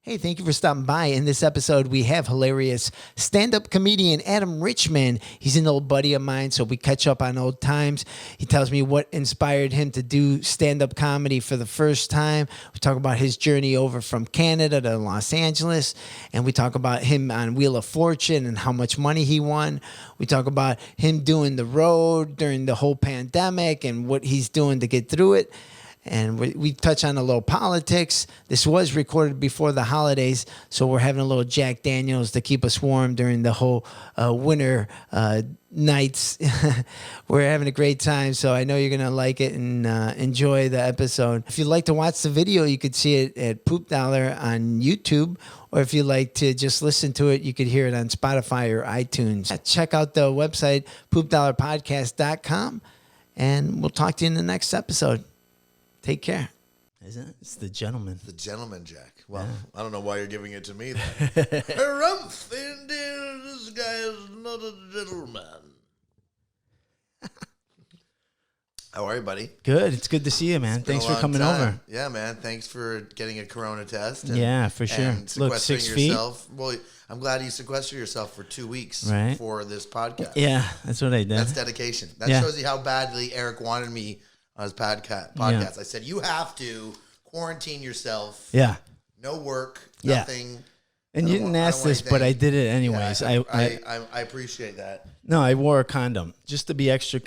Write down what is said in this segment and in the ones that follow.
Hey, thank you for stopping by. In this episode, we have hilarious stand-up comedian Adam Richmond. He's an old buddy of mine, so we catch up on old times. He tells me what inspired him to do stand-up comedy for the first time. We talk about his journey over from Canada to Los Angeles, and we talk about him on Wheel of Fortune and how much money he won. We talk about him doing the road during the whole pandemic and what he's doing to get through it. And we touch on a little politics. This was recorded before the holidays, so we're having a little Jack Daniels to keep us warm during the whole winter nights. We're having a great time, so I know you're going to like it and enjoy the episode. If you'd like to watch the video, you could see it at Poop Dollar on YouTube, or if you'd like to just listen to it, you could hear it on Spotify or iTunes. Check out the website, poopdollarpodcast.com, and we'll talk to you in the next episode. Take care. Isn't it? It's the gentleman. The gentleman, Jack. Well, yeah. I don't know why you're giving it to me then. Harumph, indeed, this guy is not a gentleman. How are you, buddy? Good. It's good to see you, man. Thanks for coming over. Yeah, man. Thanks for getting a corona test. Yeah, for sure. And Look, 6 feet. Yourself. Well, I'm glad you sequestered yourself for 2 weeks for this podcast. Yeah, that's what I did. That's dedication. That shows you how badly Eric wanted me on his podcast. Yeah. I said, you have to quarantine yourself. Yeah. No work, nothing. And you didn't ask this, but I did it anyways. Yeah, I appreciate that. No, I wore a condom just to be extra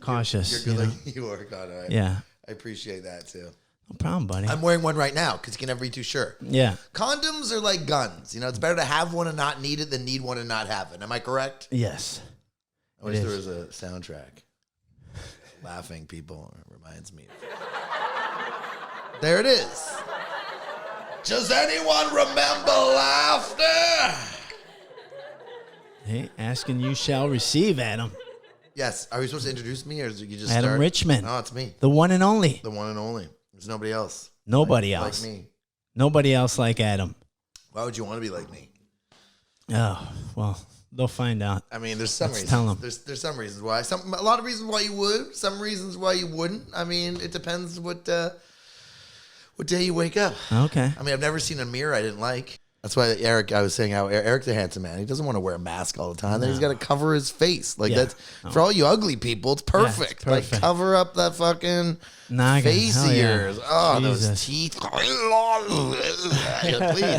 cautious. You're good. You wore a condom. Yeah. I appreciate that too. No problem, buddy. I'm wearing one right now because you can never be too sure. Yeah. Condoms are like guns. You know, it's better to have one and not need it than need one and not have it. Am I correct? Yes. I wish there was a soundtrack. Laughing people reminds me. There it is. Does anyone remember laughter? Hey, asking you shall receive, Adam. Yes. Are we supposed to introduce me or did you just Adam start? Richmond. No, it's me. The one and only. The one and only. There's nobody else. Nobody else. Like me. Nobody else like Adam. Why would you want to be like me? Oh, well, they'll find out. I mean, there's some reasons. Tell them. There's some reasons why. A lot of reasons why you would. Some reasons why you wouldn't. I mean, it depends what day you wake up. Okay. I mean, I've never seen a mirror I didn't like. That's why I was saying how Eric's a handsome man. He doesn't want to wear a mask all the time. Then he's got to cover his face. Like that's for all you ugly people. It's perfect. Yeah, it's perfect. Like cover up that fucking Noggin. face of yours. Oh, Jesus. those teeth. Please,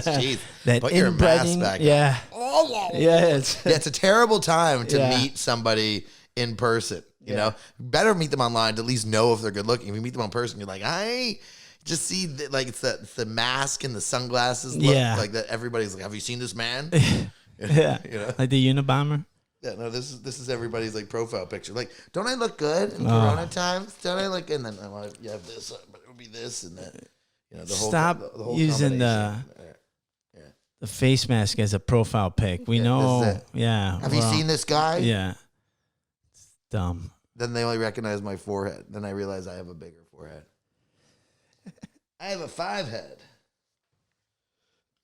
jeez. That Put your mask back on. Yeah. It's a terrible time to meet somebody in person. You know, better meet them online to at least know if they're good looking. If you meet them in person, you're like, I just see like it's the mask and the sunglasses look like that. Everybody's like, have you seen this man? Yeah, you know, like the Unabomber. Yeah, no, this is everybody's like profile picture. Like, don't I look good in Corona times? Don't I look? And then I want to have this, but it would be this and that. You know, the whole the whole using the face mask as a profile pic. We know. Yeah. Have you seen this guy? Yeah. It's dumb. Then they only recognize my forehead. Then I realize I have a bigger forehead. I have a 5 head.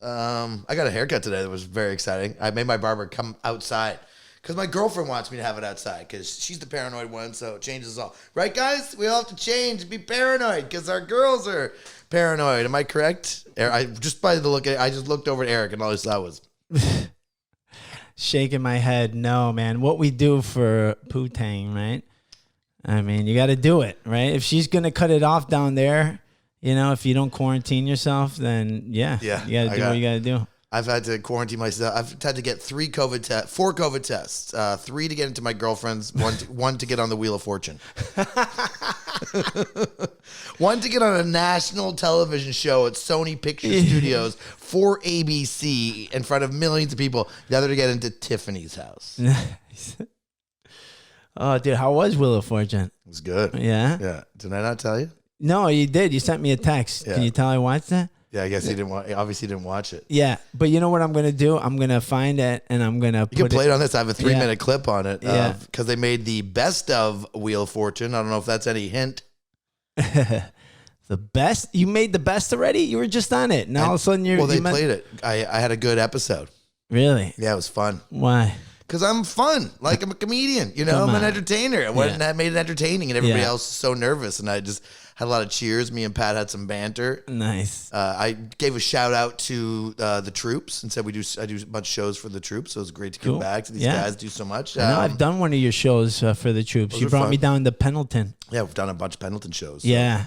I got a haircut today that was very exciting. I made my barber come outside because my girlfriend wants me to have it outside because she's the paranoid one, so it changes all. Right, guys? We all have to change and be paranoid because our girls are paranoid. Am I correct? Just by the look at it, I just looked over at Eric and all I saw was... shaking my head. No, man. What we do for Poo-Tang, right? I mean, you got to do it, right? If she's going to cut it off down there... You know, if you don't quarantine yourself, then you got to do what you got to do. I've had to quarantine myself. I've had to get 4 COVID tests, 3 to get into my girlfriend's, one to get on the Wheel of Fortune, 1 to get on a national television show at Sony Picture Studios for ABC in front of millions of people. The other to get into Tiffany's house. Oh, dude, how was Wheel of Fortune? It was good. Yeah? Yeah. Did I not tell you? No, you did. You sent me a text. Yeah. Can you tell I watched that? Yeah, I guess he didn't. Obviously, didn't watch it. Yeah, but you know what I'm gonna do? I'm gonna find it and I'm gonna. You can play it on this. I have a 3-minute clip on it. Yeah, because they made the best of Wheel of Fortune. I don't know if that's any hint. The best? You made the best already? You were just on it. Now all of a sudden they played it. I had a good episode. Really? Yeah, it was fun. Why? Because I'm fun. Like, I'm a comedian. You know, Come I'm on. an entertainer. I went and I made it entertaining, and everybody Yeah. else was so nervous. And I just had a lot of cheers. Me and Pat had some banter. Nice. I gave a shout out to the troops and said I do a bunch of shows for the troops. So it was great to come Cool. back to these Yeah. guys. Do so much. I know I've done one of your shows for the troops. You are brought fun. me down to Pendleton. Yeah, we've done a bunch of Pendleton shows. So. Yeah.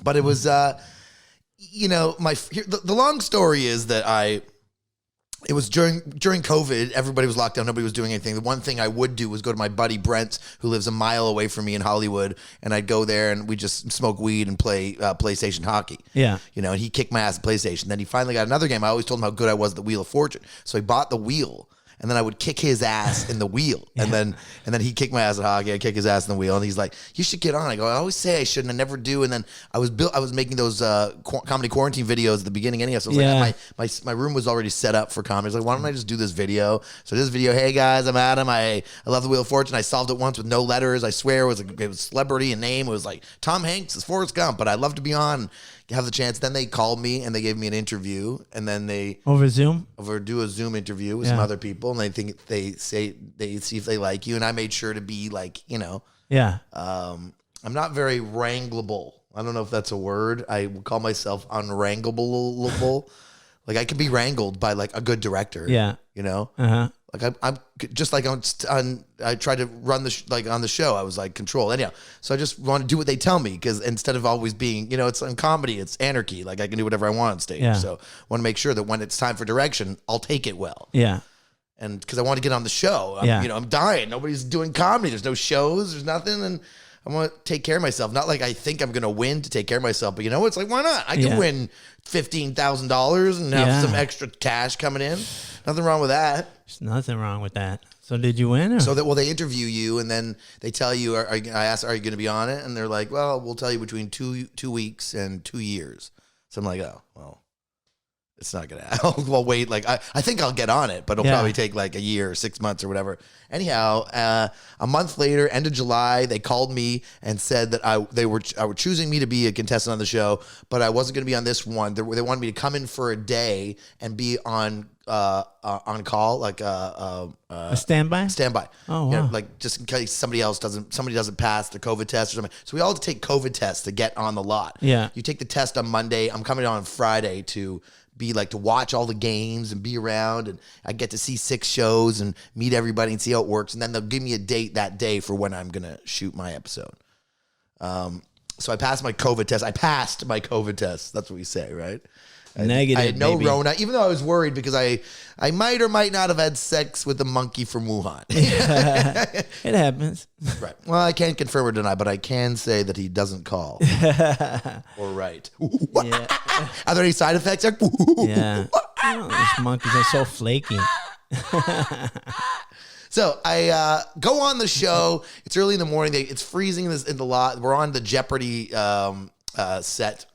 But it was, you know, the long story is that it was during COVID, everybody was locked down, nobody was doing anything. The one thing I would do was go to my buddy Brent, who lives a mile away from me in Hollywood, and I'd go there and we just smoke weed and play PlayStation hockey. Yeah. You know, and he kicked my ass at PlayStation. Then he finally got another game. I always told him how good I was at the Wheel of Fortune. So he bought the wheel. And then I would kick his ass in the wheel. And then he'd kick my ass at hockey. I'd kick his ass in the wheel. And he's like, you should get on. I go, I always say I shouldn't. I never do. And then I was making those comedy quarantine videos at the beginning anyhow. So I was like, my room was already set up for comedy. I was like, why don't I just do this video? So this video, hey guys, I'm Adam. I love the Wheel of Fortune. I solved it once with no letters. I swear it was celebrity and name. It was like Tom Hanks is Forrest Gump, but I'd love to be on. Have the chance. Then they called me and they gave me an interview, and then they Over Zoom? do a Zoom interview with some other people, and they see if they like you, and I made sure to be like, you know, I'm not very wranglable. I don't know if that's a word. I would call myself unwranglable. Like I can be wrangled by like a good director. Yeah. You know. Uh-huh. Like I'm just like I tried to run on the show. I was like control anyhow. So I just want to do what they tell me, because instead of always being, you know, it's in comedy, it's anarchy. Like I can do whatever I want on stage. Yeah. So I want to make sure that when it's time for direction, I'll take it well. Yeah. And because I want to get on the show. I'm dying. Nobody's doing comedy. There's no shows. There's nothing. And I want to take care of myself. Not like I think I'm going to win to take care of myself, but you know what? It's like, why not? I can win $15,000 and have some extra cash coming in. Nothing wrong with that. There's nothing wrong with that. So did you win? Or? So that, well, they interview you and then they tell you, I ask, are you going to be on it? And they're like, well, we'll tell you between 2 weeks and 2 years. So I'm like, oh, well, it's not going to, well, wait, like, I think I'll get on it, but it'll probably take like a year or 6 months or whatever. Anyhow, a month later, end of July, they called me and said that they were choosing me to be a contestant on the show, but I wasn't going to be on this one. They wanted me to come in for a day and be on call, like a standby? Standby. Oh, wow. You know, like just in case somebody doesn't pass the COVID test or something. So we all have to take COVID tests to get on the lot. Yeah. You take the test on Monday. I'm coming on Friday to be like to watch all the games and be around, and I get to see 6 shows and meet everybody and see how it works. And then they'll give me a date that day for when I'm gonna shoot my episode. So I passed my COVID test. That's what we say, right? Negative. I had no baby. Rona, even though I was worried because I might or might not have had sex with a monkey from Wuhan. It happens. Right. Well, I can't confirm or deny, but I can say that he doesn't call or write. Yeah. Are there any side effects? Yeah. Oh, these monkeys are so flaky. So I go on the show. It's early in the morning. It's freezing in the lot. We're on the Jeopardy set.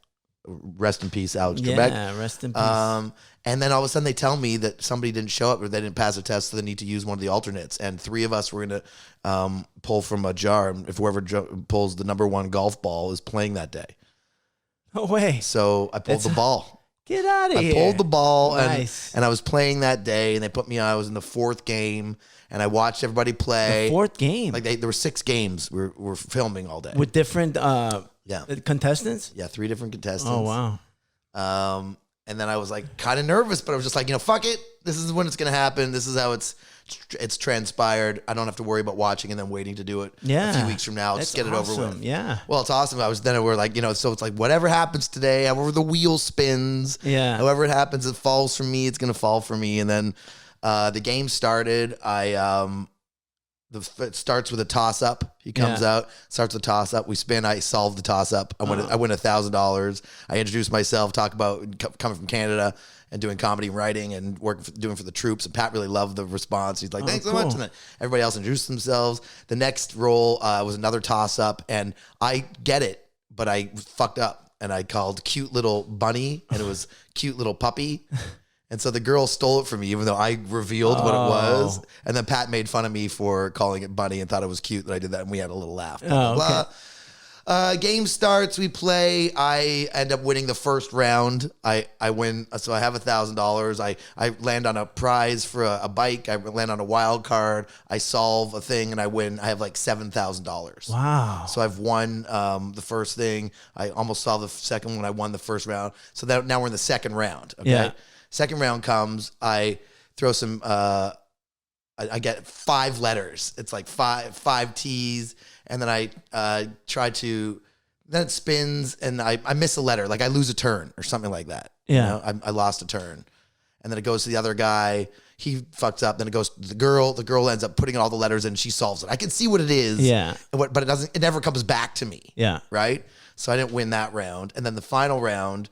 Rest in peace, Alex Trebek. Yeah, rest in peace. And then all of a sudden they tell me that somebody didn't show up or they didn't pass a test, so they need to use one of the alternates. And 3 of us were going to pull from a jar. If whoever pulls the number 1 golf ball is playing that day. No way. So I pulled the ball. Get out of here. I pulled the ball Nice. and I was playing that day, and they put me on. I was in the 4th game, and I watched everybody play. The 4th game. Like there were 6 games. We're filming all day. With different contestants? Yeah, 3 different contestants. Oh, wow. And then I was like kind of nervous, but I was just like, fuck it. This is when it's going to happen. This is how it's transpired. I don't have to worry about watching and then waiting to do it a few weeks from now. I'll just get it over with. Yeah. Well, it's awesome. We're like, so it's like whatever happens today, however the wheel spins, however it happens, it falls for me. It's going to fall for me. And then the game started. It starts with a toss up. He comes out, starts a toss up. We spin. I solve the toss up. I win $1,000. I introduce myself, talk about coming from Canada and doing comedy and writing and doing for the troops. And Pat really loved the response. He's like, thanks so much. And then everybody else introduced themselves. The next role was another toss up, and I get it, but I fucked up and I called cute little bunny, and it was cute little puppy. And so the girl stole it from me, even though I revealed what it was. And then Pat made fun of me for calling it Bunny and thought it was cute that I did that. And we had a little laugh. Blah, blah, blah. Game starts, we play. I end up winning the first round. I win, so I have $1,000. I land on a prize for a bike. I land on a wild card. I solve a thing and I win. I have like $7,000. Wow. So I've won the first thing. I almost solved the second one. I won the first round. So that now we're in the second round. Okay. Yeah. Second round comes. I throw some. I get 5 letters. It's like five T's, and then I try to. Then it spins, and I miss a letter. Like I lose a turn or something like that. Yeah. You know? I lost a turn, and then it goes to the other guy. He fucks up. Then it goes to the girl. The girl ends up putting all the letters in. She solves it. I can see what it is. Yeah. But it doesn't. It never comes back to me. Yeah. Right. So I didn't win that round, and then the final round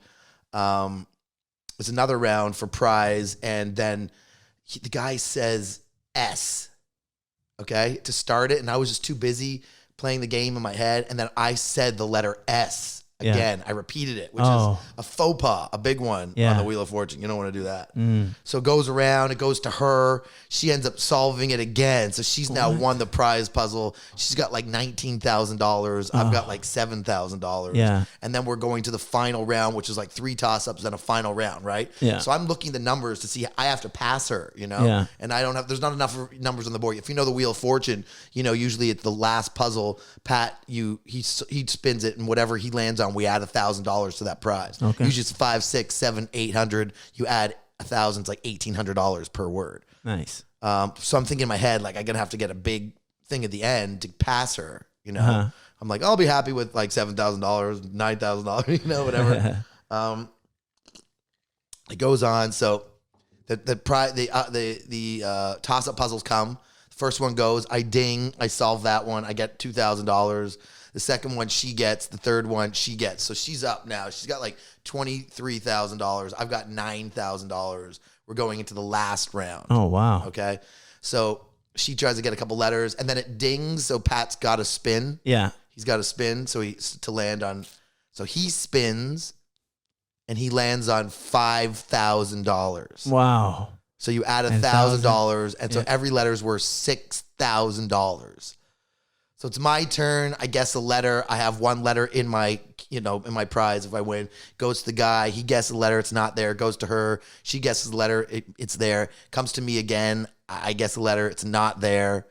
was another round for prize, and then the guy says S, okay, to start it, and I was just too busy playing the game in my head, and then I said the letter S again. I repeated it, which is a faux pas, a big one on the Wheel of Fortune. You don't want to do that. So it goes around, it goes to her. She ends up solving it again. So she's now won the prize puzzle. She's got like $19,000. I've got like $7,000. Yeah. And then we're going to the final round, which is like 3 toss-ups and a final round, right? Yeah. So I'm looking at the numbers to see, I have to pass her, you know? Yeah. And there's not enough numbers on the board. If you know the Wheel of Fortune, you know, usually it's the last puzzle, Pat, he spins it, and whatever he lands on, we add $1,000 to that prize. Okay. Usually it's 5, 6, 7, 800. You add 1,000, it's like $1,800 per word. Nice. So I'm thinking in my head, like, I'm going to have to get a big thing at the end to pass her, you know? Uh-huh. I'm like, I'll be happy with like $7,000, $9,000, you know, whatever. It goes on. So the toss-up puzzles come. The first one goes, I ding, I solve that one. I get $2,000. The second one she gets. The third one she gets. So she's up now. She's got like $23,000. I've got $9,000. We're going into the last round. Oh, wow. Okay. So she tries to get a couple letters, and then it dings. So Pat's got to spin. Yeah. He's got to spin. So to land on. So he spins, and he lands on $5,000. Wow. So you add $1,000, and so every letter is worth $6,000. So it's my turn. I guess a letter. I have one letter in my prize. If I win, goes to the guy. He guesses a letter. It's not there. Goes to her. She guesses the letter. It's there. Comes to me again. I guess a letter. It's not there.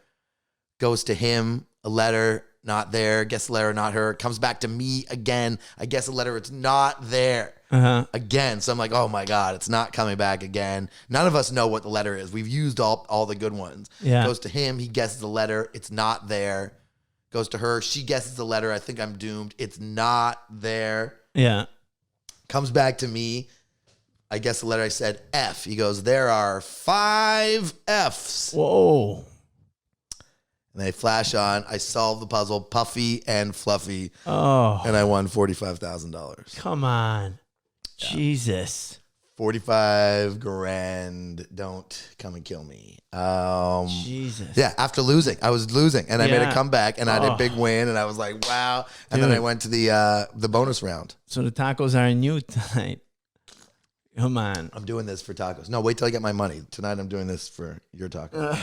Goes to him. A letter. Not there. Guess a letter. Not her. Comes back to me again. I guess a letter. It's not there. Again. So I'm like, oh my God, it's not coming back again. None of us know what the letter is. We've used all the good ones. Yeah. Goes to him. He guesses the letter. It's not there. Goes to her. She guesses the letter. I think I'm doomed. It's not there. Yeah. Comes back to me. I guess the letter. I said F. He goes, there are 5 Fs. Whoa. And they flash on. I solve the puzzle, Puffy and Fluffy. Oh. And I won $45,000. Come on. Yeah. Jesus. 45 grand. Don't come and kill me. Jesus. Yeah, after losing. I was losing, and I made a comeback, and I did a big win, and I was like, wow. And then I went to the bonus round. So the tacos are on you tonight. Come on. I'm doing this for tacos. No, wait till I get my money. Tonight I'm doing this for your tacos.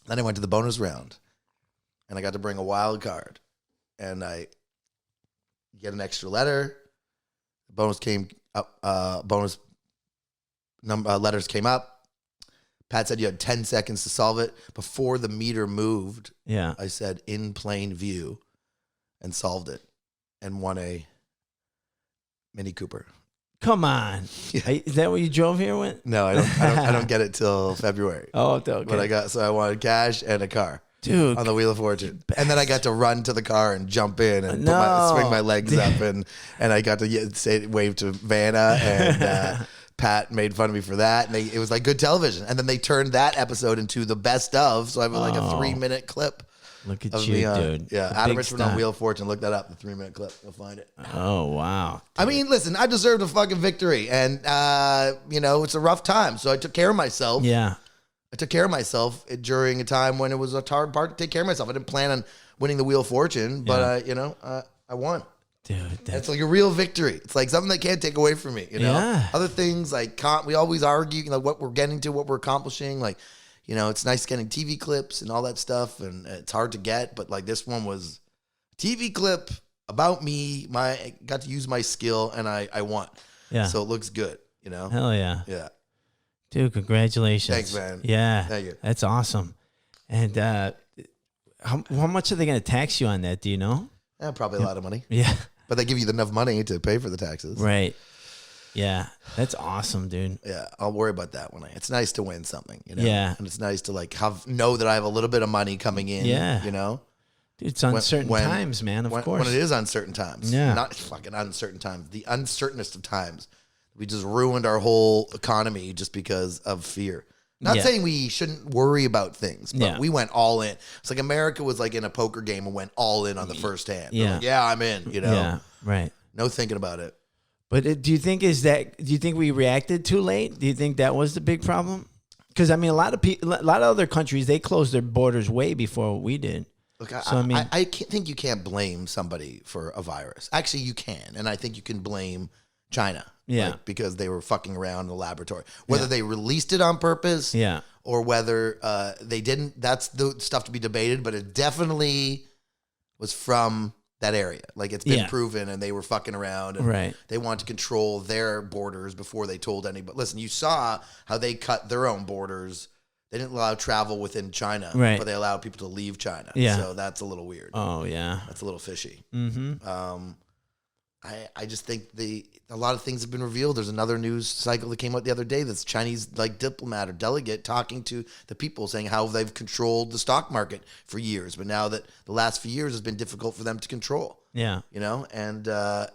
Then I went to the bonus round, and I got to bring a wild card, and I get an extra letter. The bonus came up. Bonus letters came up. Pat said you had 10 seconds to solve it. Before the meter moved, I said in plain view, and solved it, and won a Mini Cooper. Come on. Yeah. Is that what you drove here with? No, I don't get it till February. Oh, okay. But I wanted cash and a car. Dude, on the Wheel of Fortune. And then I got to run to the car and jump in and swing my legs up, and I got to wave to Vanna, and Pat made fun of me for that. And it was like good television. And then they turned that episode into the best of, so I have like a 3-minute clip. Look at you, dude. Yeah, Adam Richmond on Wheel of Fortune. Look that up, the 3-minute clip. You'll find it. Oh, wow. Dude. I mean, listen, I deserved a fucking victory. And, it's a rough time. So I took care of myself. Yeah. I took care of myself during a time when it was a hard part to take care of myself. I didn't plan on winning the Wheel of Fortune, but, I won. Dude, it's like a real victory. It's like something they can't take away from me, Yeah. Other things like we always argue, what we're getting to, what we're accomplishing. Like, it's nice getting TV clips and all that stuff, and it's hard to get, but like this one was TV clip about me. I got to use my skill, and I won. Yeah. So it looks good, Hell yeah. Yeah. Dude, congratulations. Thanks, man. Yeah. Thank you. That's awesome. And how much are they going to tax you on that? Do you know? Yeah, probably a lot of money. Yeah. But they give you enough money to pay for the taxes. Right. Yeah. That's awesome, dude. Yeah, I'll worry about that when it's nice to win something, Yeah. And it's nice to know that I have a little bit of money coming in, Yeah. Dude, it's uncertain times, man, of course. When it is uncertain times. Yeah. Not fucking uncertain times. The uncertainest of times. We just ruined our whole economy just because of fear. Not saying we shouldn't worry about things, but we went all in. It's like America was like in a poker game and went all in on the first hand. Yeah. Like, yeah, I'm in, Yeah, right. No thinking about it. But do you think we reacted too late? Do you think that was the big problem? Because I mean, a lot of other countries, they closed their borders way before we did. Look, So, I mean- I can't think you can't blame somebody for a virus. Actually, you can, and I think you can blame China. Yeah. Because they were fucking around in the laboratory. Whether they released it on purpose, or whether they didn't, that's the stuff to be debated. But it definitely was from that area. Like, it's been proven, and they were fucking around. And they wanted to control their borders before they told anybody. Listen, you saw how they cut their own borders. They didn't allow travel within China, but they allowed people to leave China. Yeah. So that's a little weird. Oh, yeah. That's a little fishy. Mm-hmm. I just think a lot of things have been revealed. There's another news cycle that came out the other day that's Chinese diplomat or delegate talking to the people saying how they've controlled the stock market for years, but now that the last few years has been difficult for them to control. Yeah. And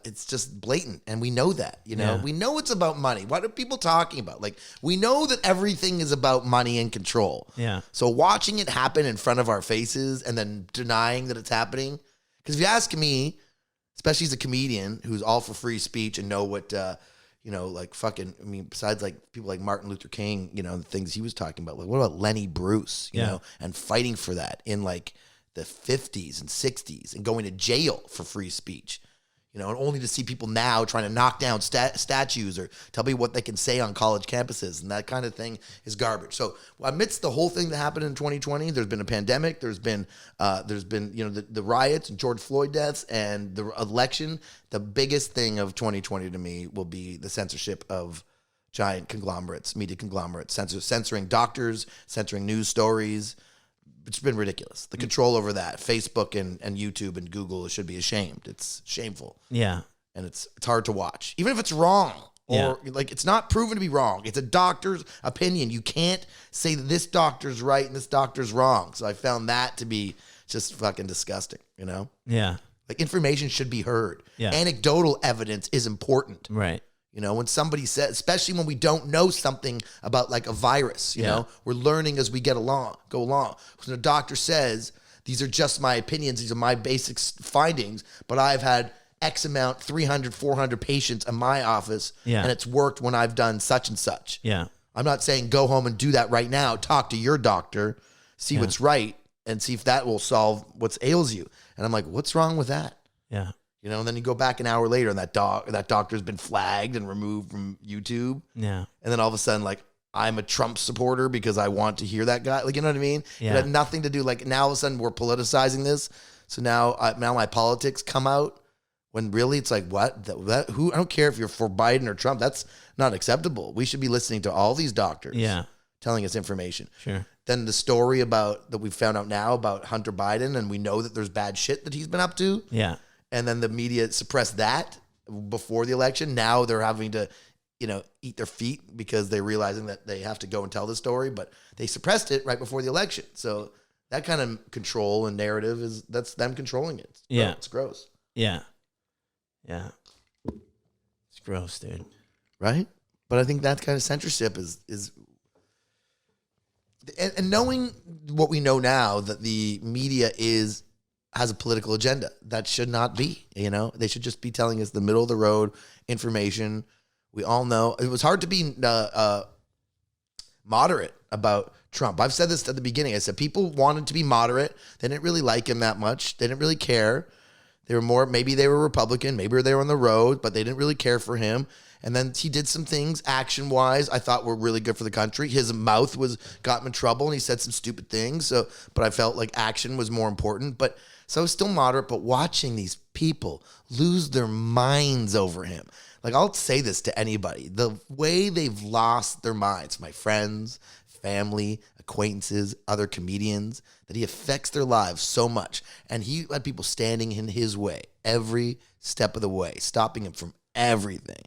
it's just blatant, and we know that. Yeah. We know it's about money. What are people talking about? Like, we know that everything is about money and control. Yeah. So watching it happen in front of our faces and then denying that it's happening, because if you ask me, especially as a comedian who's all for free speech and know what, besides like people like Martin Luther King, the things he was talking about, like what about Lenny Bruce, you know, and fighting for that in like the 50s and 60s and going to jail for free speech, and only to see people now trying to knock down statues or tell me what they can say on college campuses, and that kind of thing is garbage. So amidst the whole thing that happened in 2020, there's been a pandemic, there's been the riots and George Floyd deaths and the election. The biggest thing of 2020 to me will be the censorship of giant conglomerates, media conglomerates, censoring doctors, censoring news stories. It's been ridiculous. The control over that, Facebook and YouTube and Google should be ashamed. It's shameful. Yeah. And it's hard to watch. Even if it's wrong or like it's not proven to be wrong. It's a doctor's opinion. You can't say that this doctor's right and this doctor's wrong. So I found that to be just fucking disgusting, Yeah. Like information should be heard. Yeah. Anecdotal evidence is important. Right. When somebody says, especially when we don't know something about like a virus, we're learning as we go along. When a doctor says, these are just my opinions, these are my basic findings, but I've had X amount, 300, 400 patients in my office, and it's worked when I've done such and such. Yeah. I'm not saying go home and do that right now. Talk to your doctor, see what's right, and see if that will solve what ails you. And I'm like, what's wrong with that? Yeah. And then you go back an hour later and that doctor's been flagged and removed from YouTube. Yeah. And then all of a sudden, like, I'm a Trump supporter because I want to hear that guy. Like, you know what I mean? Yeah. It had nothing to do, like, now all of a sudden we're politicizing this. So now my politics come out when really it's like, what? Who? I don't care if you're for Biden or Trump. That's not acceptable. We should be listening to all these doctors telling us information. Sure. Then the story that we found out now about Hunter Biden, and we know that there's bad shit that he's been up to. Yeah. And then the media suppressed that before the election. Now they're having to, eat their feet because they're realizing that they have to go and tell the story, but they suppressed it right before the election. So that kind of control and narrative that's them controlling it. It's gross. Yeah. Yeah. It's gross, dude. Right? But I think that kind of censorship is and knowing what we know now, that the media has a political agenda. That should not be, they should just be telling us the middle of the road information. We all know it was hard to be moderate about Trump. I've said this at the beginning. I said people wanted to be moderate. They didn't really like him that much. They didn't really care. Maybe they were Republican, maybe they were on the road, but they didn't really care for him. And then he did some things action-wise I thought were really good for the country. His mouth got him in trouble, and he said some stupid things. But I felt like action was more important. But So still moderate, but watching these people lose their minds over him. Like, I'll say this to anybody. The way they've lost their minds, my friends, family, acquaintances, other comedians, that he affects their lives so much. And he had people standing in his way every step of the way, stopping him from everything.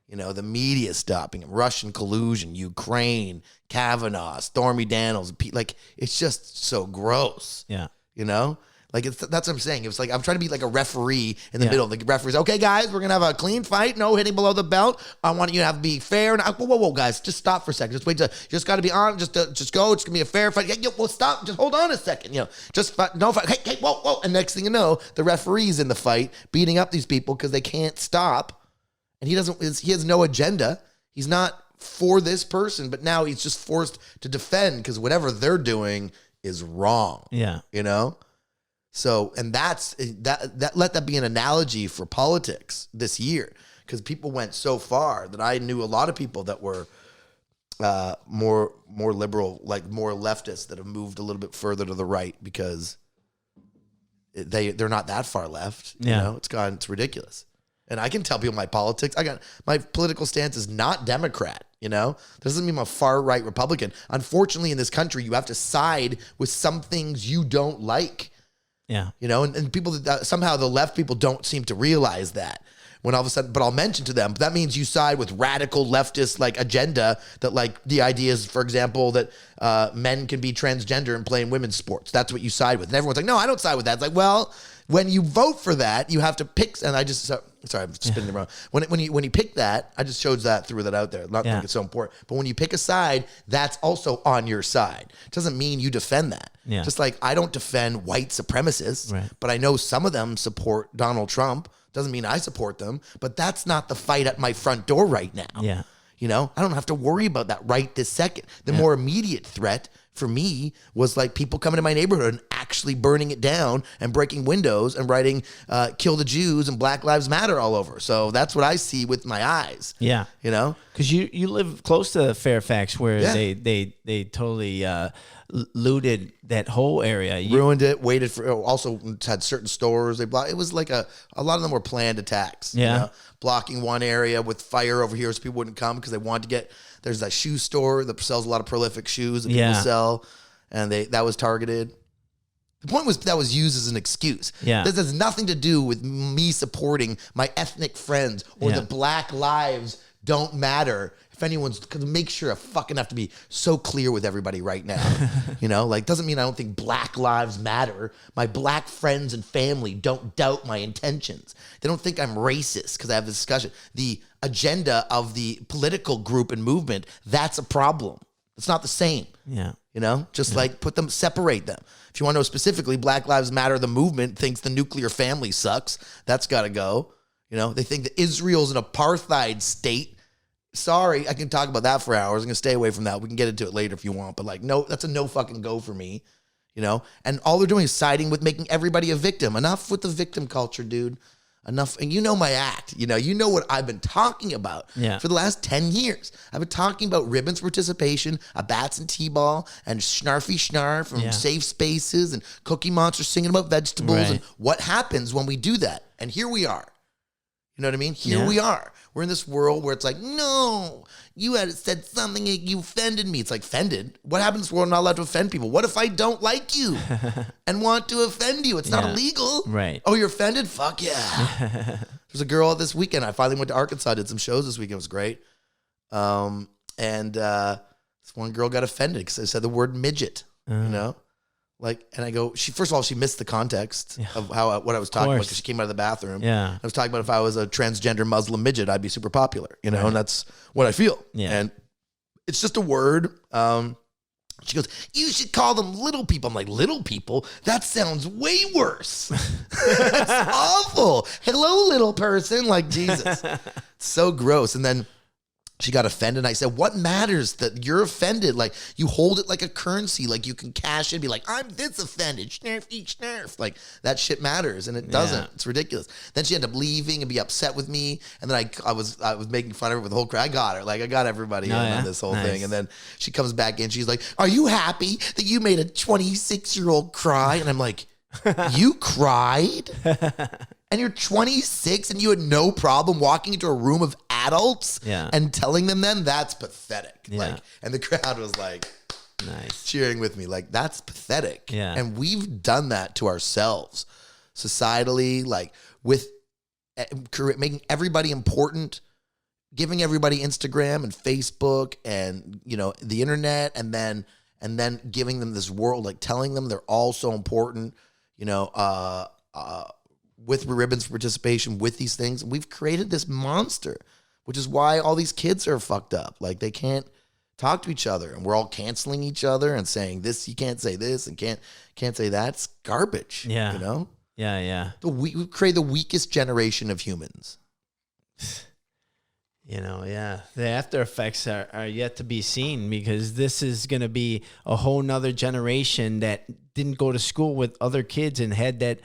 You know, the media stopping him, Russian collusion, Ukraine, Kavanaugh, Stormy Daniels. Like, it's just so gross. Yeah. You know? Like, that's what I'm saying. It was like, I'm trying to be like a referee in the middle. The referee's, okay, guys, we're going to have a clean fight. No hitting below the belt. I want you to have to be fair. And whoa, guys, just stop for a second. Just wait. You just got to be on. Just go. It's going to be a fair fight. Yeah, well, stop. Just hold on a second. You know, just no fight. Hey, whoa. And next thing you know, the referee's in the fight, beating up these people because they can't stop. And he has no agenda. He's not for this person, but now he's just forced to defend because whatever they're doing is wrong. Yeah. You know? So, and let that be an analogy for politics this year, because people went so far that I knew a lot of people that were more liberal, like more leftist, that have moved a little bit further to the right because they're not that far left. You know, it's ridiculous. And I can tell people my politics. My political stance is not Democrat. You know, doesn't mean I'm a far right Republican. Unfortunately, in this country, you have to side with some things you don't like. Yeah. You know, and people, somehow the left people don't seem to realize that when all of a sudden, but I'll mention to them, that means you side with radical leftist like agenda that like the idea is, for example, that men can be transgender and play in women's sports. That's what you side with. And everyone's like, no, I don't side with that. It's like, well, when you vote for that, you have to pick, and sorry, I'm spinning around. When you pick that, I just threw that out there. Not think it's so important. But when you pick a side, that's also on your side. It doesn't mean you defend that. Yeah. Just like I don't defend white supremacists, right, but I know some of them support Donald Trump. Doesn't mean I support them, but that's not the fight at my front door right now. Yeah. You know, I don't have to worry about that right this second. The more immediate threat for me was like people coming to my neighborhood and actually burning it down and breaking windows and writing kill the Jews and Black Lives Matter all over. So that's what I see with my eyes. Yeah. You know? Because you live close to Fairfax where they totally looted that whole area. Ruined it, waited for, also had certain stores. It was like a lot of them were planned attacks. Yeah. You know? Blocking one area with fire over here so people wouldn't come because they wanted to get, there's that shoe store that sells a lot of prolific shoes that people sell, and that was targeted. The point was that was used as an excuse. Yeah. This has nothing to do with me supporting my ethnic friends or the Black Lives Don't Matter. If anyone's, because make sure I fucking have to be so clear with everybody right now. You know, like, doesn't mean I don't think Black Lives Matter. My Black friends and family don't doubt my intentions. They don't think I'm racist because I have this discussion. The agenda of the political group and movement, that's a problem. It's not the same. Yeah. You know, just like separate them. If you want to know specifically, Black Lives Matter, the movement thinks the nuclear family sucks. That's got to go. You know, they think that Israel's an apartheid state. Sorry, I can talk about that for hours. I'm going to stay away from that. We can get into it later if you want. But like, no, that's a no fucking go for me. You know, and all they're doing is siding with making everybody a victim. Enough with the victim culture, dude. Enough. And you know my act. You know what I've been talking about for the last 10 years. I've been talking about ribbons participation, a bats and t-ball, and snarfy snarf from safe spaces, and Cookie Monster singing about vegetables, and what happens when we do that. And here we are. You know what I mean? Here we are. We're in this world where it's like, no, you had said something, you offended me. It's like, offended? What happens in this world? I'm not allowed to offend people. What if I don't like you and want to offend you? It's not illegal. Right. Oh, you're offended? Fuck yeah. There's a girl this weekend. I finally went to Arkansas, did some shows this weekend. It was great. And this one girl got offended because I said the word midget, you know? Like, and I go, first of all, she missed the context of what I was talking about because she came out of the bathroom. Yeah. I was talking about if I was a transgender Muslim midget, I'd be super popular, you know, and that's what I feel. Yeah. And it's just a word. She goes, you should call them little people. I'm like, little people? That sounds way worse. That's awful. Hello, little person. Like, Jesus. It's so gross. And then she got offended. And I said, what matters that you're offended? Like, you hold it like a currency. Like, you can cash in and be like, I'm this offended. Snarf, each snarf. Like, that shit matters. And it doesn't. Yeah. It's ridiculous. Then she ended up leaving and be upset with me. And then I was making fun of her with the whole crowd. I got her. Like, I got everybody on this whole thing. And then she comes back in. She's like, are you happy that you made a 26-year-old cry? And I'm like, You cried? And you're 26 and you had no problem walking into a room of adults and telling them that's pathetic. Yeah. Like, and the crowd was like, nice, cheering with me. Like, that's pathetic. Yeah. And we've done that to ourselves societally, like with making everybody important, giving everybody Instagram and Facebook and, you know, the internet, and then giving them this world, like telling them they're all so important, you know, with ribbons for participation, with these things. We've created this monster, which is why all these kids are fucked up. Like, they can't talk to each other, and we're all canceling each other and saying this, you can't say this, and can't say that. It's garbage. Yeah. You know? Yeah. We create the weakest generation of humans. You know, yeah. The after effects are yet to be seen, because this is going to be a whole nother generation that didn't go to school with other kids and had that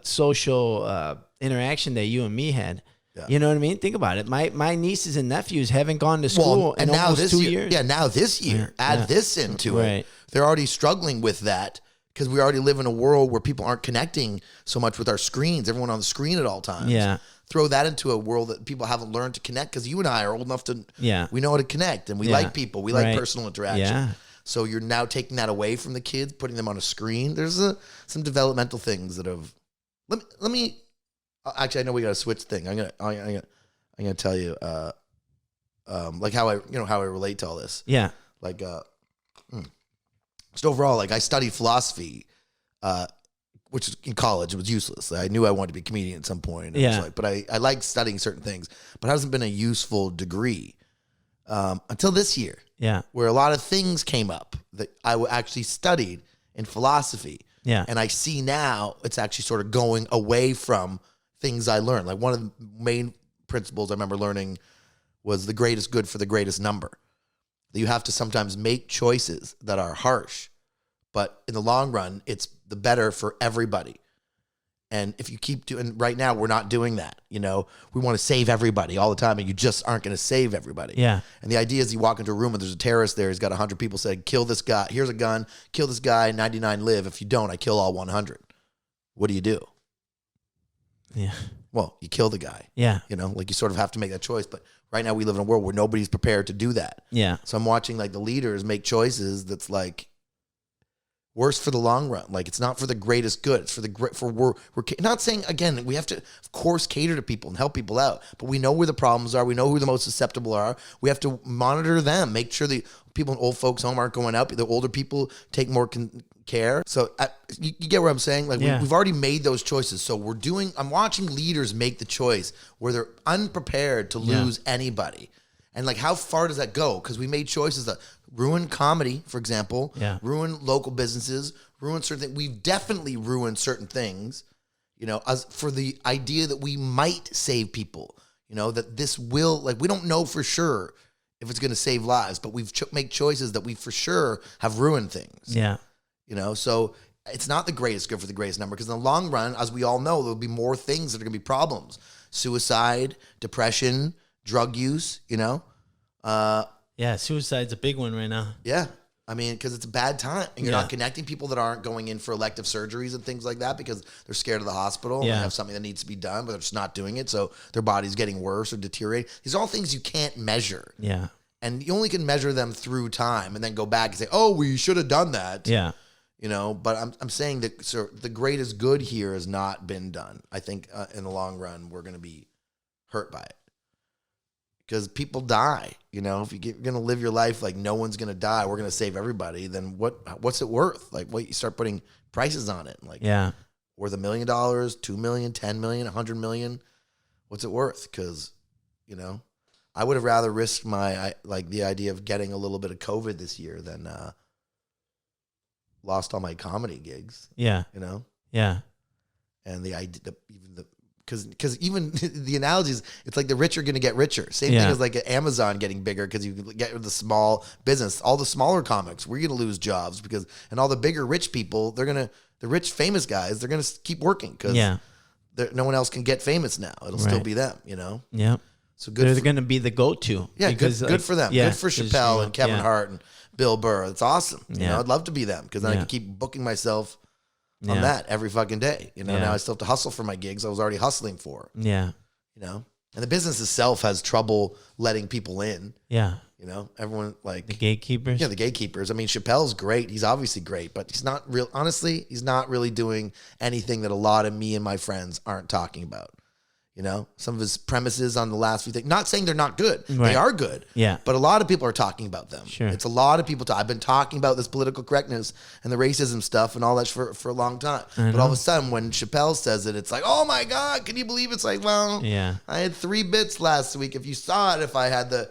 social interaction that you and me had. Yeah. You know what I mean? Think about it. My nieces and nephews haven't gone to school in almost 2 years. Yeah, now this year, add this into it. They're already struggling with that, because we already live in a world where people aren't connecting so much with our screens, everyone on the screen at all times. Yeah. Throw that into a world that people haven't learned to connect, because you and I are old enough to, we know how to connect, and we like people. We like personal interaction. Yeah. So you're now taking that away from the kids, putting them on a screen. There's some developmental things that have, let me, actually, I know we got to switch thing. I'm gonna tell you, like how I relate to all this. Yeah. Like, just overall, like I studied philosophy, which in college, it was useless. I knew I wanted to be a comedian at some point. But I liked studying certain things, but it hasn't been a useful degree until this year. Yeah. Where a lot of things came up that I actually studied in philosophy. Yeah. And I see now it's actually sort of going away from things I learned. Like, one of the main principles I remember learning was the greatest good for the greatest number. That you have to sometimes make choices that are harsh, but in the long run, it's the better for everybody. And if you keep doing, right now, we're not doing that. You know, we want to save everybody all the time, and you just aren't going to save everybody. Yeah. And the idea is you walk into a room and there's a terrorist there. He's got 100 people saying, kill this guy. Here's a gun. Kill this guy. 99 live. If you don't, I kill all 100. What do? Yeah. Well, you kill the guy. Yeah. You know, like, you sort of have to make that choice. But right now we live in a world where nobody's prepared to do that. Yeah. So I'm watching, like, the leaders make choices that's like worse for the long run. Like, it's not for the greatest good. It's for the great, we're not saying, again, we have to, of course, cater to people and help people out, but we know where the problems are. We know who the most susceptible are. We have to monitor them, make sure the people in old folks' home aren't going out. The older people take more care. So you get what I'm saying? Like, we've already made those choices. So I'm watching leaders make the choice where they're unprepared to lose anybody. And, like, how far does that go? Because we made choices that ruin comedy, for example, ruin local businesses, ruin certain things. We've definitely ruined certain things, you know, as for the idea that we might save people, you know, that this will, like, we don't know for sure if it's going to save lives, but we've made choices that we for sure have ruined things. Yeah. You know, so it's not the greatest good for the greatest number, because in the long run, as we all know, there'll be more things that are going to be problems. Suicide, depression, drug use, you know? Yeah, suicide's a big one right now. Yeah. I mean, because it's a bad time. And you're not connecting people that aren't going in for elective surgeries and things like that because they're scared of the hospital. And they have something that needs to be done, but they're just not doing it. So their body's getting worse or deteriorating. These are all things you can't measure. Yeah. And you only can measure them through time and then go back and say, oh, we should have done that. Yeah. You know, but I'm saying that the greatest good here has not been done. I think in the long run, we're going to be hurt by it. Because people die, you know. If you're going to live your life like no one's going to die, we're going to save everybody, then what's it worth? Like, what, you start putting prices on it. Like, worth $1 million, $2 million, $10 million, $100 million. What's it worth? Because, you know, I would have rather risked the idea of getting a little bit of COVID this year than lost all my comedy gigs. Yeah. You know? Yeah. And the idea, because even the analogy is, it's like the rich are going to get richer. Same thing as like Amazon getting bigger because you get the small business. All the smaller comics, we're going to lose jobs and all the bigger rich people, the rich famous guys, they're going to keep working because no one else can get famous now. It'll still be them, you know? Yeah. So good. They're going to be the go-to. Yeah, good for them. Yeah, good for Chappelle and Kevin Hart and Bill Burr. It's awesome. You know, I'd love to be them because then I can keep booking myself on Yeah. that every fucking day. You know, Yeah. now I still have to hustle for my gigs I was already hustling for, Yeah. you know? And the business itself has trouble letting people in, Yeah. you know? Everyone like The gatekeepers. yeah, the gatekeepers. I mean, Chappelle's great. He's obviously great, but he's not real. Honestly, he's not really doing anything that a lot of me and my friends aren't talking about. You know, some of his premises on the last few things. Not saying they're not good. Right. They are good. Yeah. But a lot of people are talking about them. Sure. It's a lot of people. I've been talking about this political correctness and the racism stuff and all that for a long time. But all of a sudden, when Chappelle says it, it's like, oh my God, can you believe it's like, well, Yeah. I had 3 bits last week. If you saw it, if I had the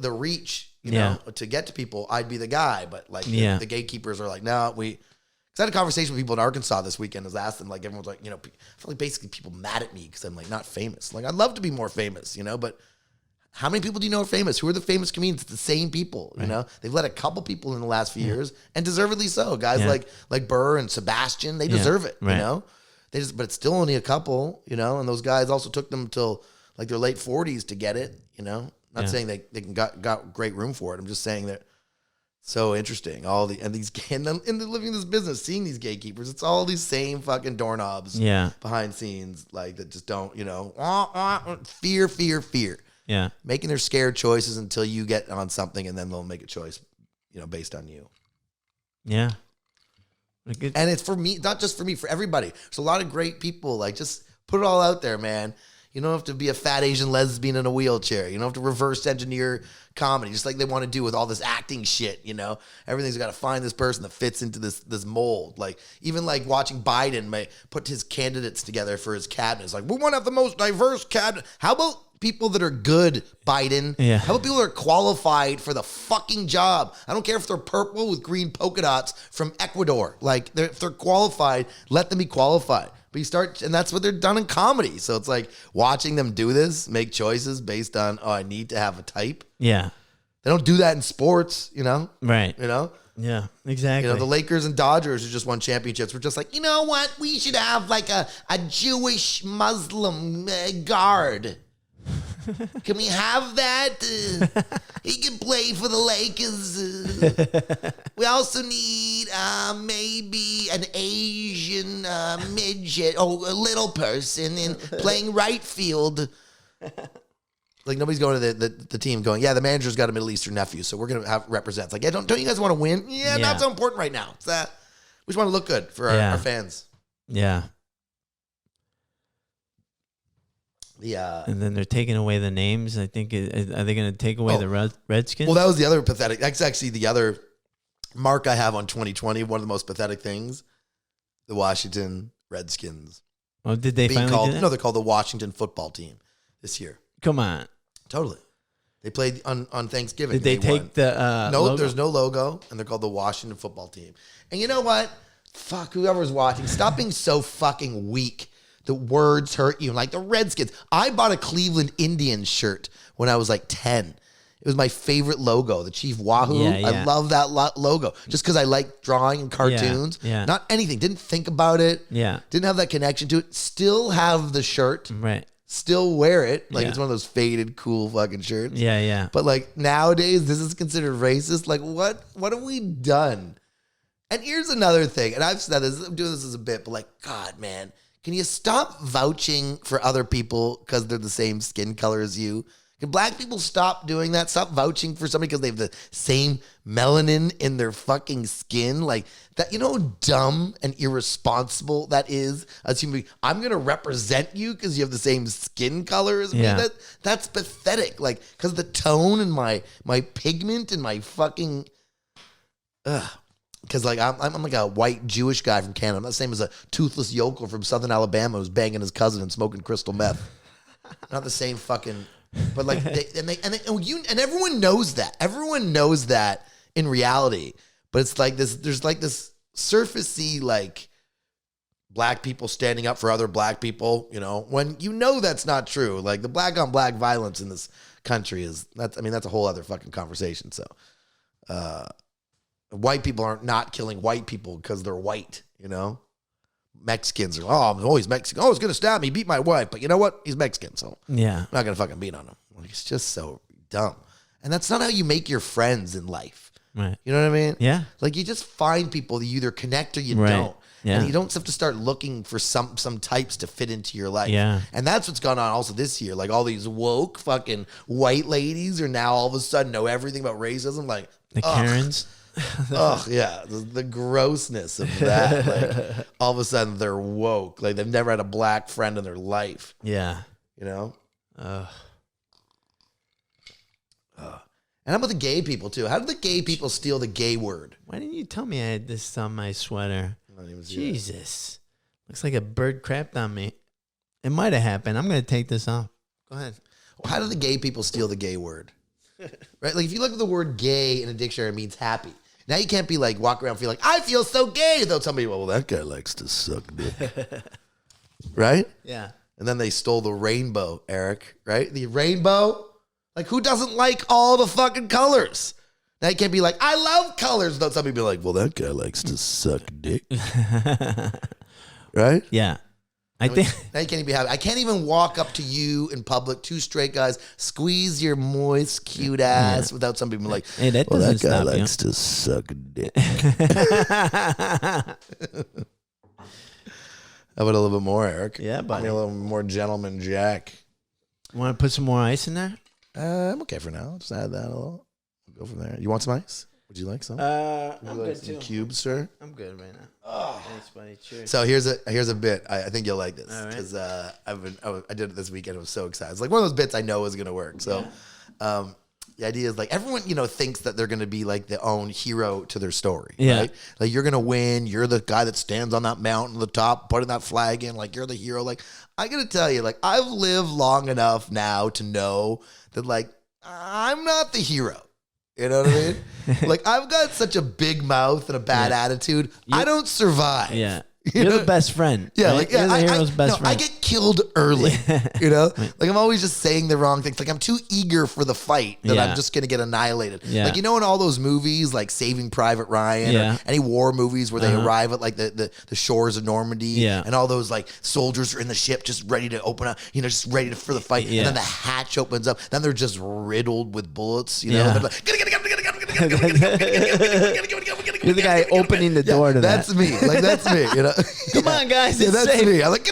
reach, you know, to get to people, I'd be the guy. But like the gatekeepers are like, no, because I had a conversation with people in Arkansas this weekend. I was asking them, like, everyone's like, you know, I feel like basically people mad at me because I'm like not famous. Like, I'd love to be more famous, you know, but how many people do you know are famous? Who are the famous comedians? It's the same people, you know. They've let a couple people in the last few years, and deservedly so. Guys like Burr and Sebastian, they deserve it, you know. But it's still only a couple, you know. And those guys also took them till like their late 40s to get it, you know. Not saying they got great room for it. I'm just saying that. So interesting. And living in this business, seeing these gatekeepers, it's all these same fucking doorknobs behind scenes, like that just don't, you know, fear. Yeah. Making their scared choices until you get on something and then they'll make a choice, you know, based on you. Yeah. And it's for me, not just for me, for everybody. There's a lot of great people. Like, just put it all out there, man. You don't have to be a fat Asian lesbian in a wheelchair. You don't have to reverse engineer comedy, just like they want to do with all this acting shit, you know? Everything's got to find this person that fits into this mold. Like, even like watching Biden may put his candidates together for his cabinet. It's like, we want to have the most diverse cabinet. How about people that are good, Biden? Yeah. How about people that are qualified for the fucking job? I don't care if they're purple with green polka dots from Ecuador. Like, if they're qualified, let them be qualified. But and that's what they're done in comedy. So it's like watching them do this, make choices based on, I need to have a type. Yeah. They don't do that in sports, you know? Right. You know? Yeah, exactly. You know, the Lakers and Dodgers who just won championships were just like, you know what? We should have like a Jewish Muslim guard. Can we have that? He can play for the Lakers. We also need maybe an Asian midget, a little person in playing right field. Like, nobody's going to the team going, yeah, the manager's got a Middle Eastern nephew, so we're going to have represents. Like, yeah, don't you guys want to win? Yeah, not so important right now. It's that we just want to look good for our fans. Yeah. And then they're taking away the names. I think are they going to take away the Redskins? Well, that was the other pathetic. That's actually the other mark I have on 2020. One of the most pathetic things: the Washington Redskins. Oh, did they finally do that? No, they're called the Washington Football Team this year. Come on, totally. They played on Thanksgiving. Did they take the no? logo? There's no logo, and they're called the Washington Football Team. And you know what? Fuck whoever's watching. Stop being so fucking weak. The words hurt you. Like the Redskins. I bought a Cleveland Indians shirt when I was like 10. It was my favorite logo, the Chief Wahoo. Yeah. I love that logo just because I like drawing and cartoons. Yeah. Not anything. Didn't think about it. Yeah. Didn't have that connection to it. Still have the shirt. Right. Still wear it. Like, Yeah. it's one of those faded, cool fucking shirts. Yeah. But like nowadays, this is considered racist. Like, what have we done? And here's another thing. And I've said this, I'm doing this as a bit, but like, God, man, can you stop vouching for other people because they're the same skin color as you? Can black people stop doing that? Stop vouching for somebody because they have the same melanin in their fucking skin? Like that, you know how dumb and irresponsible that is as human being? I'm going to represent you because you have the same skin color as me? That's pathetic. Like, because the tone and my pigment and my fucking... Because like I'm like a white Jewish guy from Canada. I'm not the same as a toothless yokel from Southern Alabama who's banging his cousin and smoking crystal meth. Not the same fucking. But like and everyone knows that. Everyone knows that in reality. But it's like this. There's like this surfacey like black people standing up for other black people. You know, when you know that's not true. Like the black on black violence in this country that's a whole other fucking conversation. So. White people aren't not killing white people because they're white, you know? Mexicans are, he's Mexican. Oh, he's going to stab me, beat my wife. But you know what? He's Mexican, so I'm not going to fucking beat on him. Like, it's just so dumb. And that's not how you make your friends in life. Right. You know what I mean? Yeah. Like, you just find people that you either connect or you Right. don't. Yeah. And you don't have to start looking for some types to fit into your life. Yeah. And that's what's gone on also this year. Like all these woke fucking white ladies are now all of a sudden know everything about racism. Like The Karens. oh yeah, the grossness of that. Like all of a sudden they're woke. Like they've never had a black friend in their life. Yeah. You know? And how about the gay people too? How did the gay people steal the gay word? Why didn't you tell me I had this on my sweater? I don't even see Jesus. Looks like a bird crapped on me. It might have happened. I'm going to take this off. Go ahead. Well, how did the gay people steal the gay word? Right? Like if you look at the word gay in a dictionary, it means happy. Now you can't be like, walk around and feel like, I feel so gay. Without somebody, well, that guy likes to suck dick. Right? Yeah. And then they stole the rainbow, Eric, right? The rainbow. Like, who doesn't like all the fucking colors? Now you can't be like, I love colors. Without somebody be like, well, that guy likes to suck dick. Right? Yeah. I think Now you can't even be happy. I can't even walk up to you in public, two straight guys, squeeze your moist, cute ass without somebody being like, hey, that well, doesn't that guy stop you. likes to suck dick. How about a little bit more, Eric? Yeah, buddy. I need a little more gentleman Jack. Want to put some more ice in there? I'm okay for now. Just add that a little. We'll go from there. You want some ice? Would you like some? I'm Would you like good some too. cubes, sir? I'm good right now. Thanks, buddy. Cheers. So here's a bit. I think you'll like this All right. because I did it this weekend. I was so excited. It's like one of those bits I know is gonna work. So, the idea is like everyone thinks that they're gonna be like their own hero to their story. Yeah. Right? Like you're gonna win. You're the guy that stands on that mountain at the top, putting that flag in. Like you're the hero. Like I gotta tell you, like I've lived long enough now to know that like I'm not the hero. You know what I mean? Like I've got such a big mouth and a bad attitude. I don't survive. Yeah. You You're know? the best friend. Yeah, right? like You're the hero's best friend. I get killed early. You know, like I'm always just saying the wrong things. Like I'm too eager for the fight that I'm just gonna get annihilated. Yeah. Like in all those movies, like Saving Private Ryan, or any war movies where they arrive at like the shores of Normandy, and all those like soldiers are in the ship just ready to open up, just ready for the fight, and then the hatch opens up. Then they're just riddled with bullets. You know, Yeah. they're like, You're the guy opening the door to that's that. me. Like that's me. You know. Come on, guys. Yeah, It's that's safe. me. I'm like,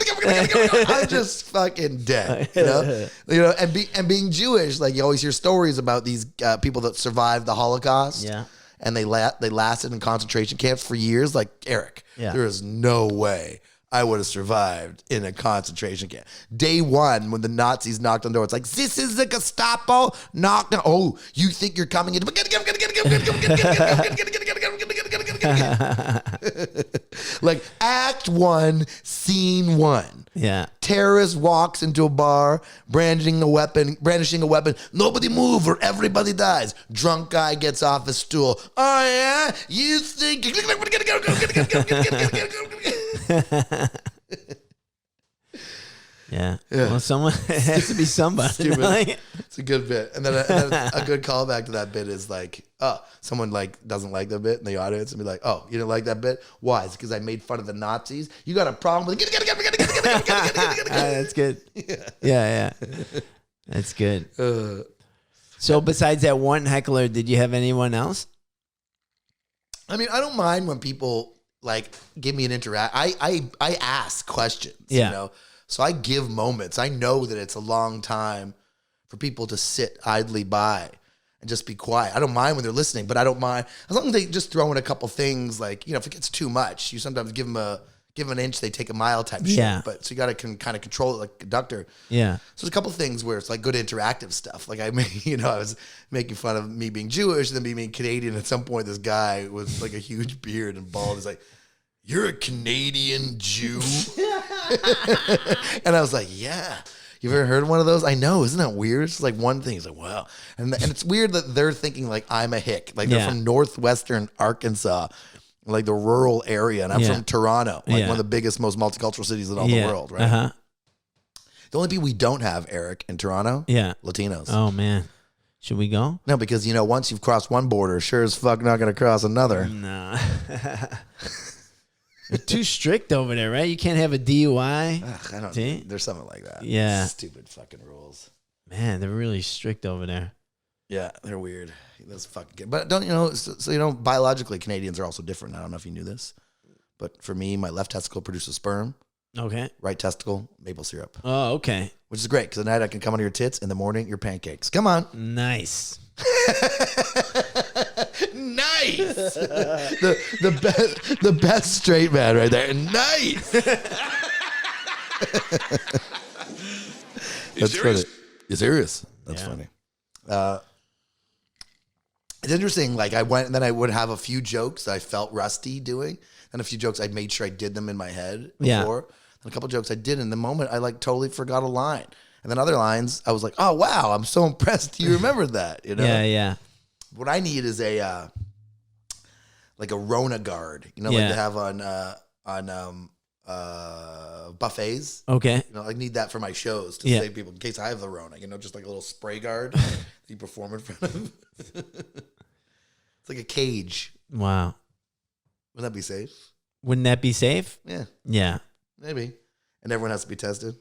I'm just fucking dead. You know, and being Jewish, like you always hear stories about these people that survived the Holocaust. Yeah. And they lasted in concentration camps for years. Like Eric, Yeah. there is no way I would have survived in a concentration camp. Day one, when the Nazis knocked on the door, it's like, this is the Gestapo knocking. Oh, you think you're coming in? Like Act 1, Scene 1. Yeah. Terrorist walks into a bar, brandishing a weapon. Nobody move or everybody dies. Drunk guy gets off his stool. Oh yeah, you think? Yeah. Well, someone it has to be somebody. Stupid. Like- It's a good bit, and then a good callback to that bit is like, someone like doesn't like the bit in the audience and be like, oh, you didn't like that bit? Why? It's because I made fun of the Nazis. You got a problem with it? That's good. Yeah. That's good. So besides that one heckler, did you have anyone else? I mean, I don't mind when people like give me an interact. I ask questions. Yeah. You know, so I give moments. I know that it's a long time for people to sit idly by and just be quiet. I don't mind when they're listening, but I don't mind as long as they just throw in a couple things. Like if it gets too much, you sometimes give them an inch, they take a mile type shit. Yeah. But so you got to kind of control it like a conductor. Yeah. So there's a couple things where it's like good interactive stuff. Like I was making fun of me being Jewish and then me being Canadian. At some point, this guy with like a huge beard and bald is like, "You're a Canadian Jew," and I was like, "Yeah." You've ever heard of one of those? I know, isn't that weird? It's like one thing. It's like, wow, and it's weird that they're thinking like I'm a hick. Like they're from northwestern Arkansas, like the rural area, and I'm from Toronto, like one of the biggest, most multicultural cities in all the world, right? Uh-huh. The only people we don't have, Eric, in Toronto, Latinos. Oh man, should we go? No, because once you've crossed one border, sure as fuck not going to cross another. No. They're too strict over there, right? You can't have a DUI. Ugh, I don't. See? There's something like that. Yeah. Stupid fucking rules. Man, they're really strict over there. Yeah, they're weird. That's fucking good. But don't biologically Canadians are also different. I don't know if you knew this. But for me, my left testicle produces sperm. Okay. Right testicle, maple syrup. Oh, okay. Which is great because at night I can come under your tits. In the morning, your pancakes. Come on. Nice. Nice. The best straight man right there. Nice. That's funny. You're serious? That's funny. It's interesting. Like I went and then I would have a few jokes that I felt rusty doing, and a few jokes I made sure I did them in my head before. And a couple jokes I did in the moment. I like totally forgot a line, and then other lines I was like, "Oh wow, I'm so impressed you remembered that." You know? Yeah. What I need is a like a Rona guard. You know, like they have on buffets. Okay. You know, I need that for my shows to save people in case I have the Rona. You know, just like a little spray guard that you perform in front of. It's like a cage. Wow. Wouldn't that be safe? Wouldn't that be safe? Yeah. Yeah. Maybe. And everyone has to be tested.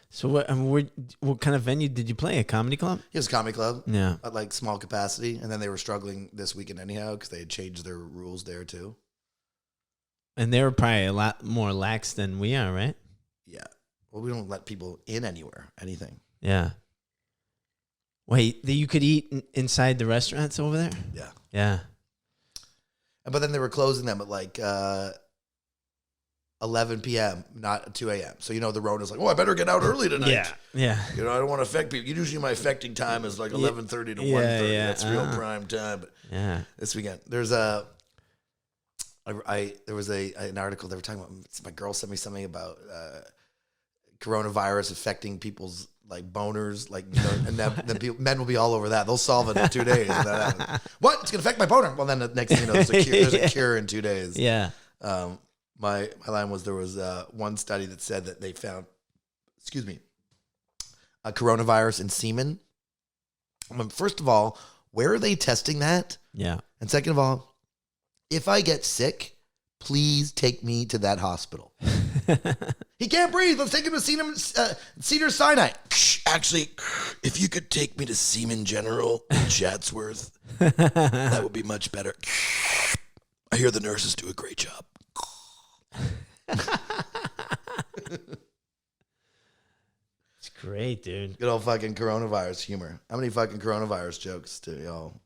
So what kind of venue did you play? A comedy club? It was a comedy club. Yeah. At like small capacity. And then they were struggling this weekend anyhow because they had changed their rules there too. And they were probably a lot more lax than we are, right? Yeah. Well, we don't let people in anywhere, anything. Yeah. Wait, you could eat inside the restaurants over there? Yeah. Yeah. But then they were closing them at like 11 p.m., not 2 a.m. So, you know, the Rona's like, oh, I better get out early tonight. Yeah. You know, I don't want to affect people. Usually my affecting time is like 11:30 to 1:30. That's real prime time. But this weekend, there's there was an article they were talking about. My girl sent me something about coronavirus affecting people's like boners, like, you know, and then men will be all over that. They'll solve it in 2 days. What? It's gonna affect my boner. Well, then the next thing you know, there's a cure in 2 days. Yeah. My line was there was one study that said that they found, a coronavirus in semen. First of all, where are they testing that? Yeah. And second of all, if I get sick, please take me to that hospital. He can't breathe. Let's take him to Cedars-Sinai. Actually, if you could take me to Seaman General in Chatsworth, that would be much better. I hear the nurses do a great job. It's great, dude. Good old fucking coronavirus humor. How many fucking coronavirus jokes do y'all?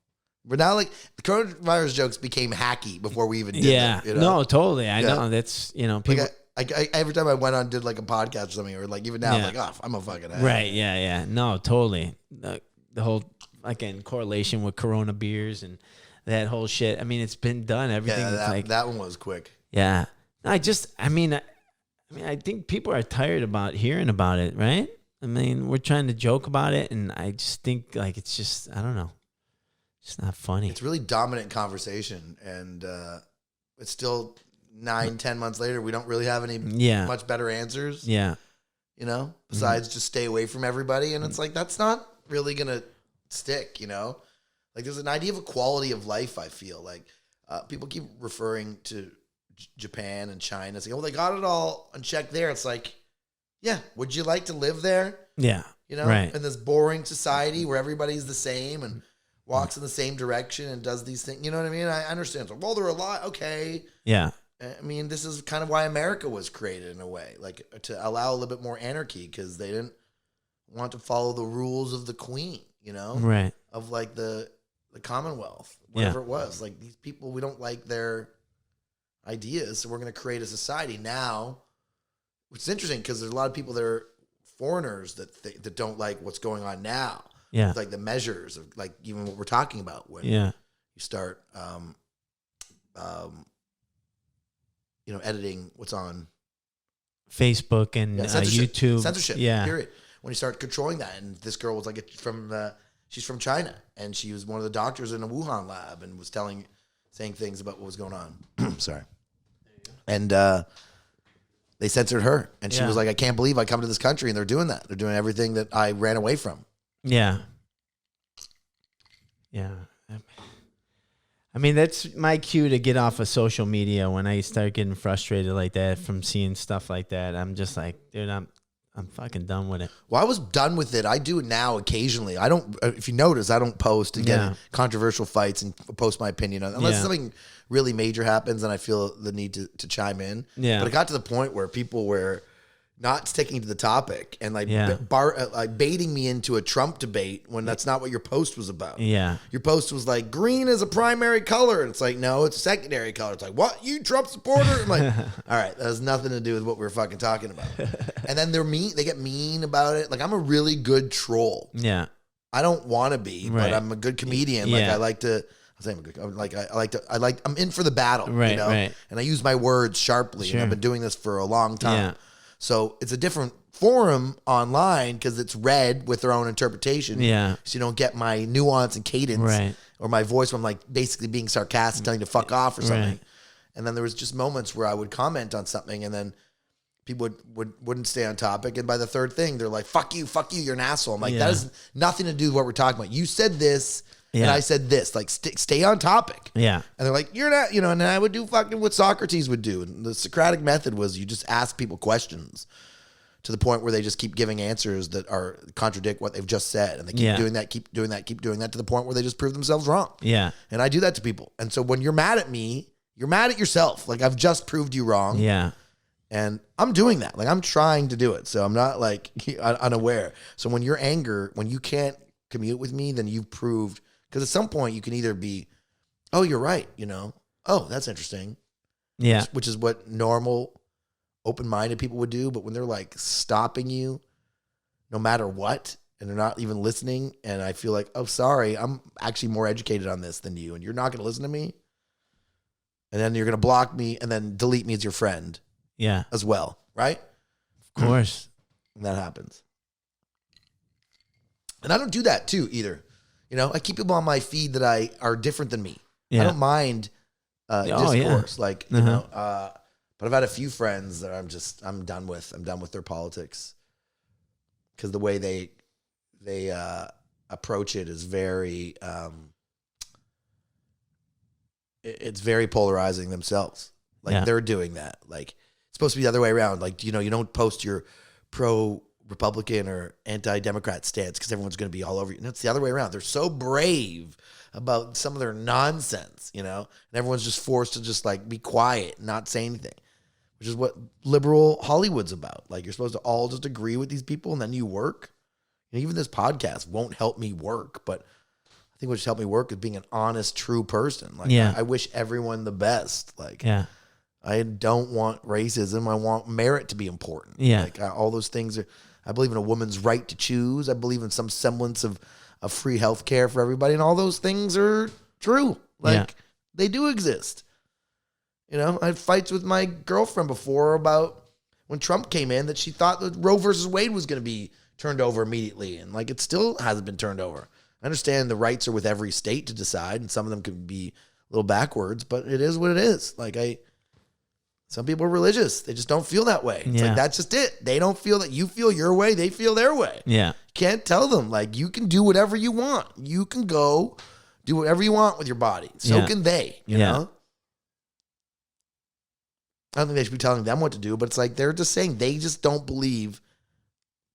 But now, like, the coronavirus jokes became hacky before we even did it. You know? No, totally. I know. That's, you know, people. Like I every time I went on, did like a podcast or something, or like even now, I'm like, oh, I'm a fucking ass. Right. Yeah. No, totally. The whole, again, correlation with Corona beers and that whole shit. I mean, it's been done. Everything. Yeah, that one was quick. Yeah. I think people are tired about hearing about it, right? I mean, we're trying to joke about it, and I just think, like, it's just, I don't know. It's not funny. It's really dominant conversation, and it's still 9-10 months later. We don't really have any much better answers. Yeah. You know, besides just stay away from everybody. And it's like, that's not really going to stick, you know? Like, there's an idea of a quality of life, I feel. Like, people keep referring to Japan and China. It's like, oh, they got it all in check there. It's like, yeah, would you like to live there? Yeah. You know, in this boring society where everybody's the same and walks in the same direction and does these things. You know what I mean? I understand. So, well, they're a lot. Okay. Yeah. I mean, this is kind of why America was created in a way, like to allow a little bit more anarchy because they didn't want to follow the rules of the queen, you know? Right. Of like the Commonwealth, whatever it was. Like these people, we don't like their ideas, so we're going to create a society now, which is interesting because there's a lot of people that are foreigners that don't like what's going on now. Yeah. With like the measures of like even what we're talking about when you start, you know, editing what's on Facebook and YouTube. Censorship, period. When you start controlling that. And this girl was like she's from China, and she was one of the doctors in a Wuhan lab and was saying things about what was going on. Sorry. And they censored her. And she was like, I can't believe I come to this country and they're doing that. They're doing everything that I ran away from. Yeah. Yeah. I mean, that's my cue to get off of social media when I start getting frustrated like that from seeing stuff like that. I'm just like, dude, I'm fucking done with it. Well, I was done with it. I do it now occasionally. I don't, if you notice, I don't post to get Yeah. in controversial fights and post my opinion on unless Yeah. something really major happens and I feel the need to chime in. Yeah. But it got to the point where people were not sticking to the topic and like Yeah. like baiting me into a Trump debate when that's not what your post was about. Yeah. Your post was like, green is a primary color. And it's like, no, it's a secondary color. It's like, what? You Trump supporter? I'm like, all right, that has nothing to do with what we were fucking talking about. And then they get mean about it. Like, I'm a really good troll. Yeah. I don't want to be, Right. but I'm a good comedian. Like, Yeah. I like to, I'm in for the battle, Right, you know? right. And I use my words sharply. Sure. And I've been doing this for a long time. Yeah. So it's a different forum online because it's read with their own interpretation. Yeah. So you don't get my nuance and cadence Right. or my voice when I'm like basically being sarcastic, telling you to fuck off or something. Right. And then there was just moments where I would comment on something and then people wouldn't stay on topic. And by the third thing, they're like, fuck you, you're an asshole. I'm like, Yeah. that has nothing to do with what we're talking about. You said this and Yeah. I said this. Like, stay on topic. Yeah. And they're like, you're not, and then I would do fucking what Socrates would do. And the Socratic method was you just ask people questions to the point where they just keep giving answers that are contradict what they've just said. And they keep Yeah. doing that, keep doing that to the point where they just prove themselves wrong. Yeah. And I do that to people. And so when you're mad at me, you're mad at yourself. Like, I've just proved you wrong. Yeah. And I'm doing that. Like, I'm trying to do it. So I'm not like unaware. So when you can't commute with me, then you've proved, because at some point you can either be, oh, you're right. Oh, that's interesting. Yeah. Which is what normal open-minded people would do. But when they're like stopping you no matter what, and they're not even listening, and I feel like, oh, sorry, I'm actually more educated on this than you, and you're not going to listen to me, and then you're going to block me and then delete me as your friend Yeah. as well, right? Of course. And that happens. And I don't do that too either. I keep people on my feed that are different than me. Yeah. I don't mind discourse. Like, but I've had a few friends that I'm done with. I'm done with their politics. Because the way they approach it is very, it's very polarizing themselves. Like, Yeah. they're doing that. Like, it's supposed to be the other way around. Like, you don't post your pro-Republican or anti-Democrat stance because everyone's going to be all over you. And it's the other way around. They're so brave about some of their nonsense, and everyone's just forced to just like be quiet and not say anything, which is what liberal Hollywood's about. Like, you're supposed to all just agree with these people and then you work. And even this podcast won't help me work, but I think what should help me work is being an honest, true person. Like, Yeah. I wish everyone the best. Like, Yeah. I don't want racism. I want merit to be important. Yeah. Like, all those things I believe in a woman's right to choose. I believe in some semblance of free health care for everybody. And all those things are true. Like, they do exist. I had fights with my girlfriend before about when Trump came in that she thought that Roe versus Wade was going to be turned over immediately. And like, it still hasn't been turned over. I understand the rights are with every state to decide, and some of them could be a little backwards, but it is what it is. Like, some people are religious. They just don't feel that way. It's Yeah. like, that's just it. They don't feel that you feel your way. They feel their way. Yeah. Can't tell them. Like, you can do whatever you want. You can go do whatever you want with your body. So Yeah. can they, you know? I don't think they should be telling them what to do, but it's like, they're just saying they just don't believe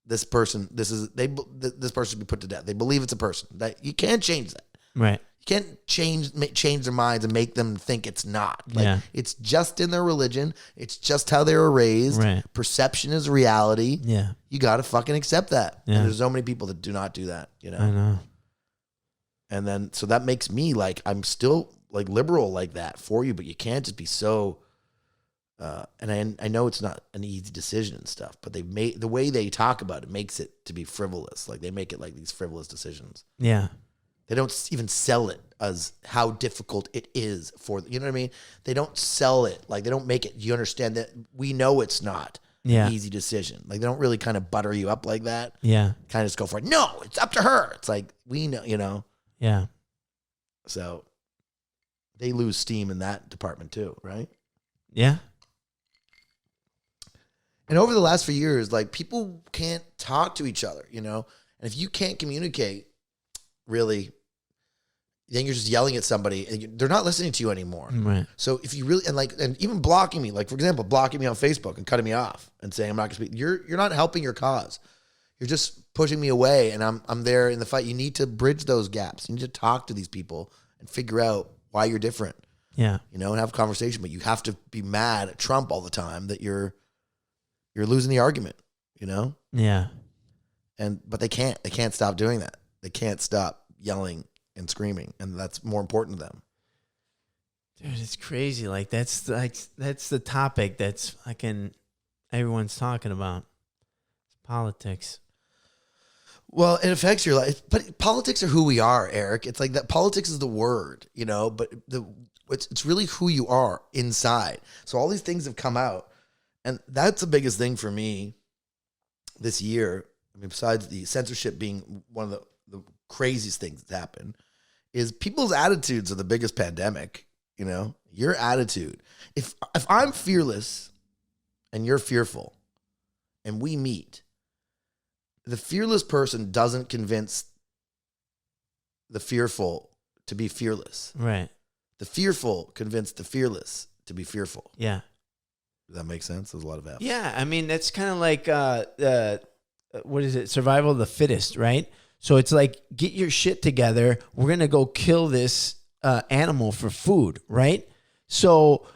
this person. This person should be put to death. They believe it's a person. That you can't change that. Right. You can't change their minds and make them think it's not. Like, Yeah. it's just in their religion. It's just how they were raised. Right. Perception is reality. Yeah. You got to fucking accept that. Yeah. And there's so many people that do not do that, I know. And then, so that makes me like, I'm still like liberal like that for you, but you can't just be so, and I know it's not an easy decision and stuff, but they've made, the way they talk about it makes it to be frivolous. Like, they make it like these frivolous decisions. Yeah. They don't even sell it as how difficult it is for, you know what I mean? They don't sell it. Like, they don't make it, you understand that we know it's not Yeah. an easy decision. Like, they don't really kind of butter you up like that. Yeah. Kind of just go for it. No, it's up to her. It's like, we know, Yeah. So they lose steam in that department too, right? Yeah. And over the last few years, like, people can't talk to each other, And if you can't communicate, really, then you're just yelling at somebody and they're not listening to you anymore. Right. So if you really, and even blocking me, like for example, blocking me on Facebook and cutting me off and saying I'm not going to speak, you're not helping your cause. You're just pushing me away, and I'm there in the fight. You need to bridge those gaps. You need to talk to these people and figure out why you're different. Yeah. You know, and have a conversation, but you have to be mad at Trump all the time that you're losing the argument, you know? Yeah. But they can't stop doing that. They can't stop yelling and screaming, and that's more important to them. Dude, it's crazy. Like that's the topic that's everyone's talking about. It's politics. Well, it affects your life, but politics are who we are, Eric. It's like that. Politics is the word, you know, but it's really who you are inside. So all these things have come out, and that's the biggest thing for me this year. I mean, besides the censorship being one of the craziest things that's happened, is people's attitudes are the biggest pandemic. You know, your attitude. If I'm fearless and you're fearful, and we meet, the fearless person doesn't convince the fearful to be fearless. Right. The fearful convince the fearless to be fearful. Yeah. Does that make sense? There's a lot of F's. Yeah. I mean, that's kind of like, what is it? Survival of the fittest, right? So it's like, get your shit together. We're going to go kill this animal for food, right? So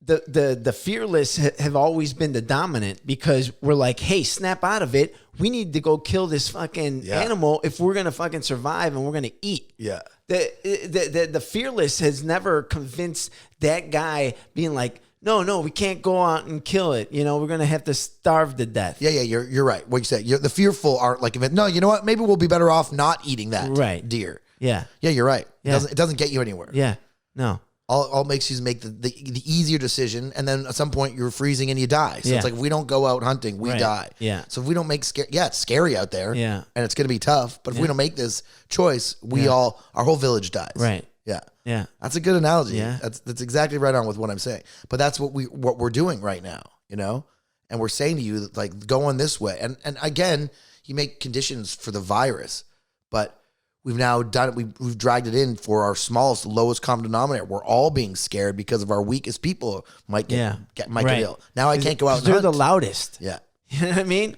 the fearless have always been the dominant, because we're like, hey, snap out of it. We need to go kill this fucking animal if we're going to fucking survive and we're going to eat. Yeah. The fearless has never convinced that guy being like, no, we can't go out and kill it. You know, we're going to have to starve to death. Yeah, you're right. What you said, the fearful aren't like, no, you know what? Maybe we'll be better off not eating that deer. Yeah. Yeah, you're right. Yeah. It doesn't get you anywhere. Yeah. No. All it makes you is make the easier decision, and then at some point you're freezing and you die. So it's like, if we don't go out hunting, we die. Yeah. So if we don't make it's scary out there. Yeah. And it's going to be tough. But if we don't make this choice, our whole village dies. Right. Yeah. Yeah. That's a good analogy. Yeah. That's exactly right on with what I'm saying. But that's what we're doing right now, you know? And we're saying to you that, like, go on this way. And again, you make conditions for the virus, but we've now done it. We've dragged it in for our smallest, lowest common denominator. We're all being scared because of our weakest people might get ill. Now I can't go out and they're hunt. the loudest. Yeah. You know what I mean?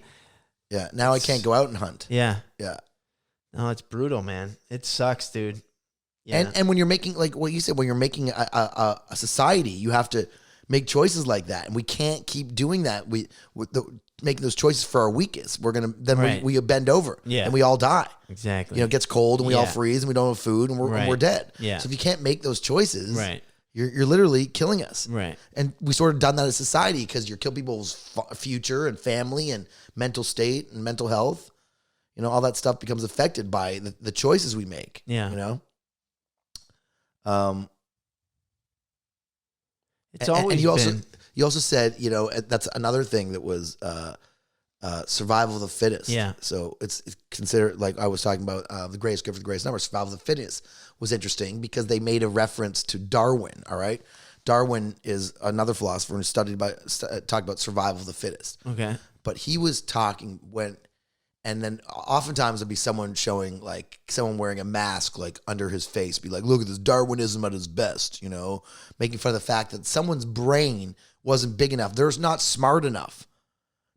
Yeah. Now I can't go out and hunt. Yeah. Yeah. No, it's brutal, man. It sucks, dude. Yeah. And when you're making, like what you said, when you're making a society, you have to make choices like that, and we can't keep doing that. Making those choices for our weakest. We're gonna we bend over, and we all die. Exactly. You know, it gets cold and we all freeze and we don't have food and we're dead. Yeah. So if you can't make those choices, you're literally killing us. Right. And we sort of done that as society, because you're killing people's future and family and mental state and mental health. You know, all that stuff becomes affected by the choices we make. Yeah. You know. It's always you also said, you know, that's another thing that was survival of the fittest. Yeah. So it's considered, like I was talking about, the greatest good for the greatest number. Survival of the fittest was interesting because they made a reference to Darwin. All right. Darwin is another philosopher who talked about survival of the fittest. Okay. But he was talking and then oftentimes there'd be someone showing, like, someone wearing a mask, like, under his face, be like, look at this Darwinism at its best, you know, making fun of the fact that someone's brain wasn't big enough. They're not smart enough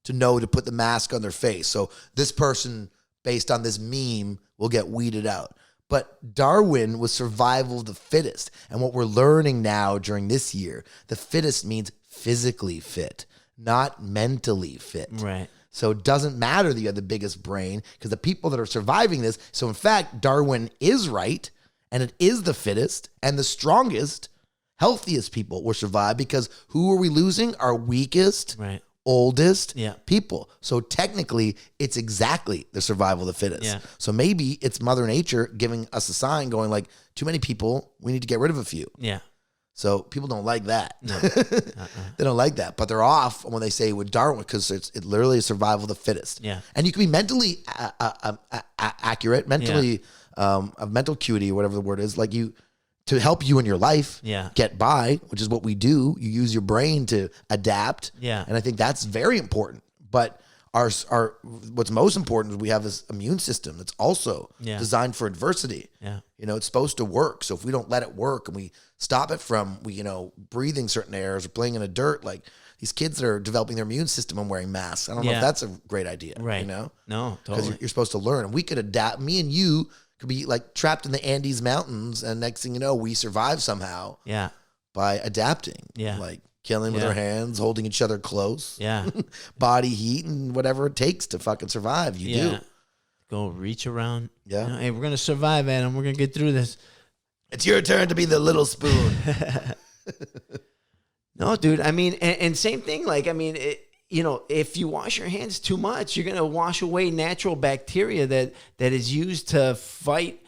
to know to put the mask on their face. So this person, based on this meme, will get weeded out. But Darwin was survival of the fittest. And what we're learning now during this year, the fittest means physically fit, not mentally fit. Right. So it doesn't matter that you have the biggest brain, because the people that are surviving this. So in fact, Darwin is right, and it is the fittest and the strongest, healthiest people will survive, because who are we losing? Our weakest, oldest people. So technically, it's exactly the survival of the fittest. Yeah. So maybe it's Mother Nature giving us a sign going like, too many people, we need to get rid of a few. Yeah. So people don't like that. No. They don't like that, but they're off when they say with Darwin, because it literally is survival of the fittest. Yeah. And you can be mentally accurate, mentally of mental acuity, or whatever the word is, like to help you in your life get by, which is what we do. You use your brain to adapt. Yeah. And I think that's very important. But our what's most important is we have this immune system that's also Yeah. designed for adversity. Yeah. It's supposed to work. So if we don't let it work and we stop it from breathing certain airs or playing in the dirt, like these kids that are developing their immune system and wearing masks, I don't know if that's a great idea. Right. No, totally. because you're supposed to learn, and we could adapt. Me and you could be like trapped in the Andes Mountains, and next thing you know, we survive somehow. Yeah. By adapting. Yeah. Like killing with our hands, holding each other close. Yeah. Body heat and whatever it takes to fucking survive. You do. Go reach around. Yeah. Hey, we're going to survive, Adam. We're going to get through this. It's your turn to be the little spoon. No, dude. I mean, and same thing. Like, I mean, if you wash your hands too much, you're going to wash away natural bacteria that is used to fight,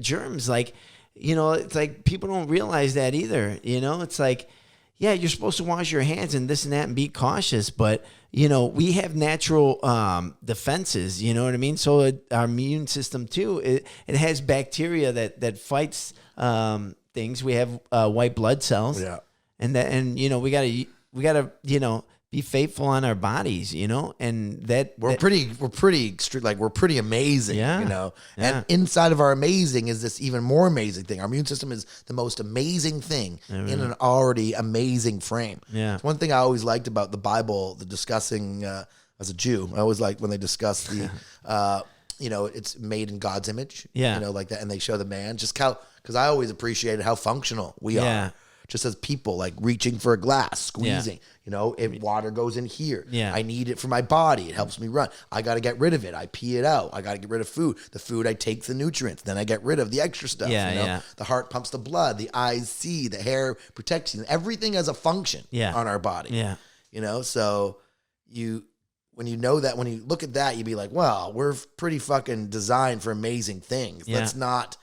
germs. Like, it's like people don't realize that either. It's like, yeah, you're supposed to wash your hands and this and that and be cautious. But, we have natural defenses, you know what I mean? So our immune system, too, it has bacteria that fights things. We have white blood cells. Yeah. And we gotta be faithful on our bodies, and we're pretty amazing, Yeah. and inside of our amazing is this even more amazing thing. Our immune system is the most amazing thing in an already amazing frame. Yeah. It's one thing I always liked about the Bible, the discussing, as a Jew, I always liked when they discuss the, it's made in God's image, Yeah. Like that. And they show the man because I always appreciated how functional we are. Just as people, like reaching for a glass, squeezing, if water goes in here. Yeah. I need it for my body. It helps me run. I got to get rid of it. I pee it out. I got to get rid of food. The food, I take the nutrients. Then I get rid of the extra stuff. Yeah. The heart pumps the blood. The eyes see. The hair protects you. Everything has a function on our body. Yeah. So when you know that, when you look at that, you'd be like, well, we're pretty fucking designed for amazing things. Yeah. Let's not...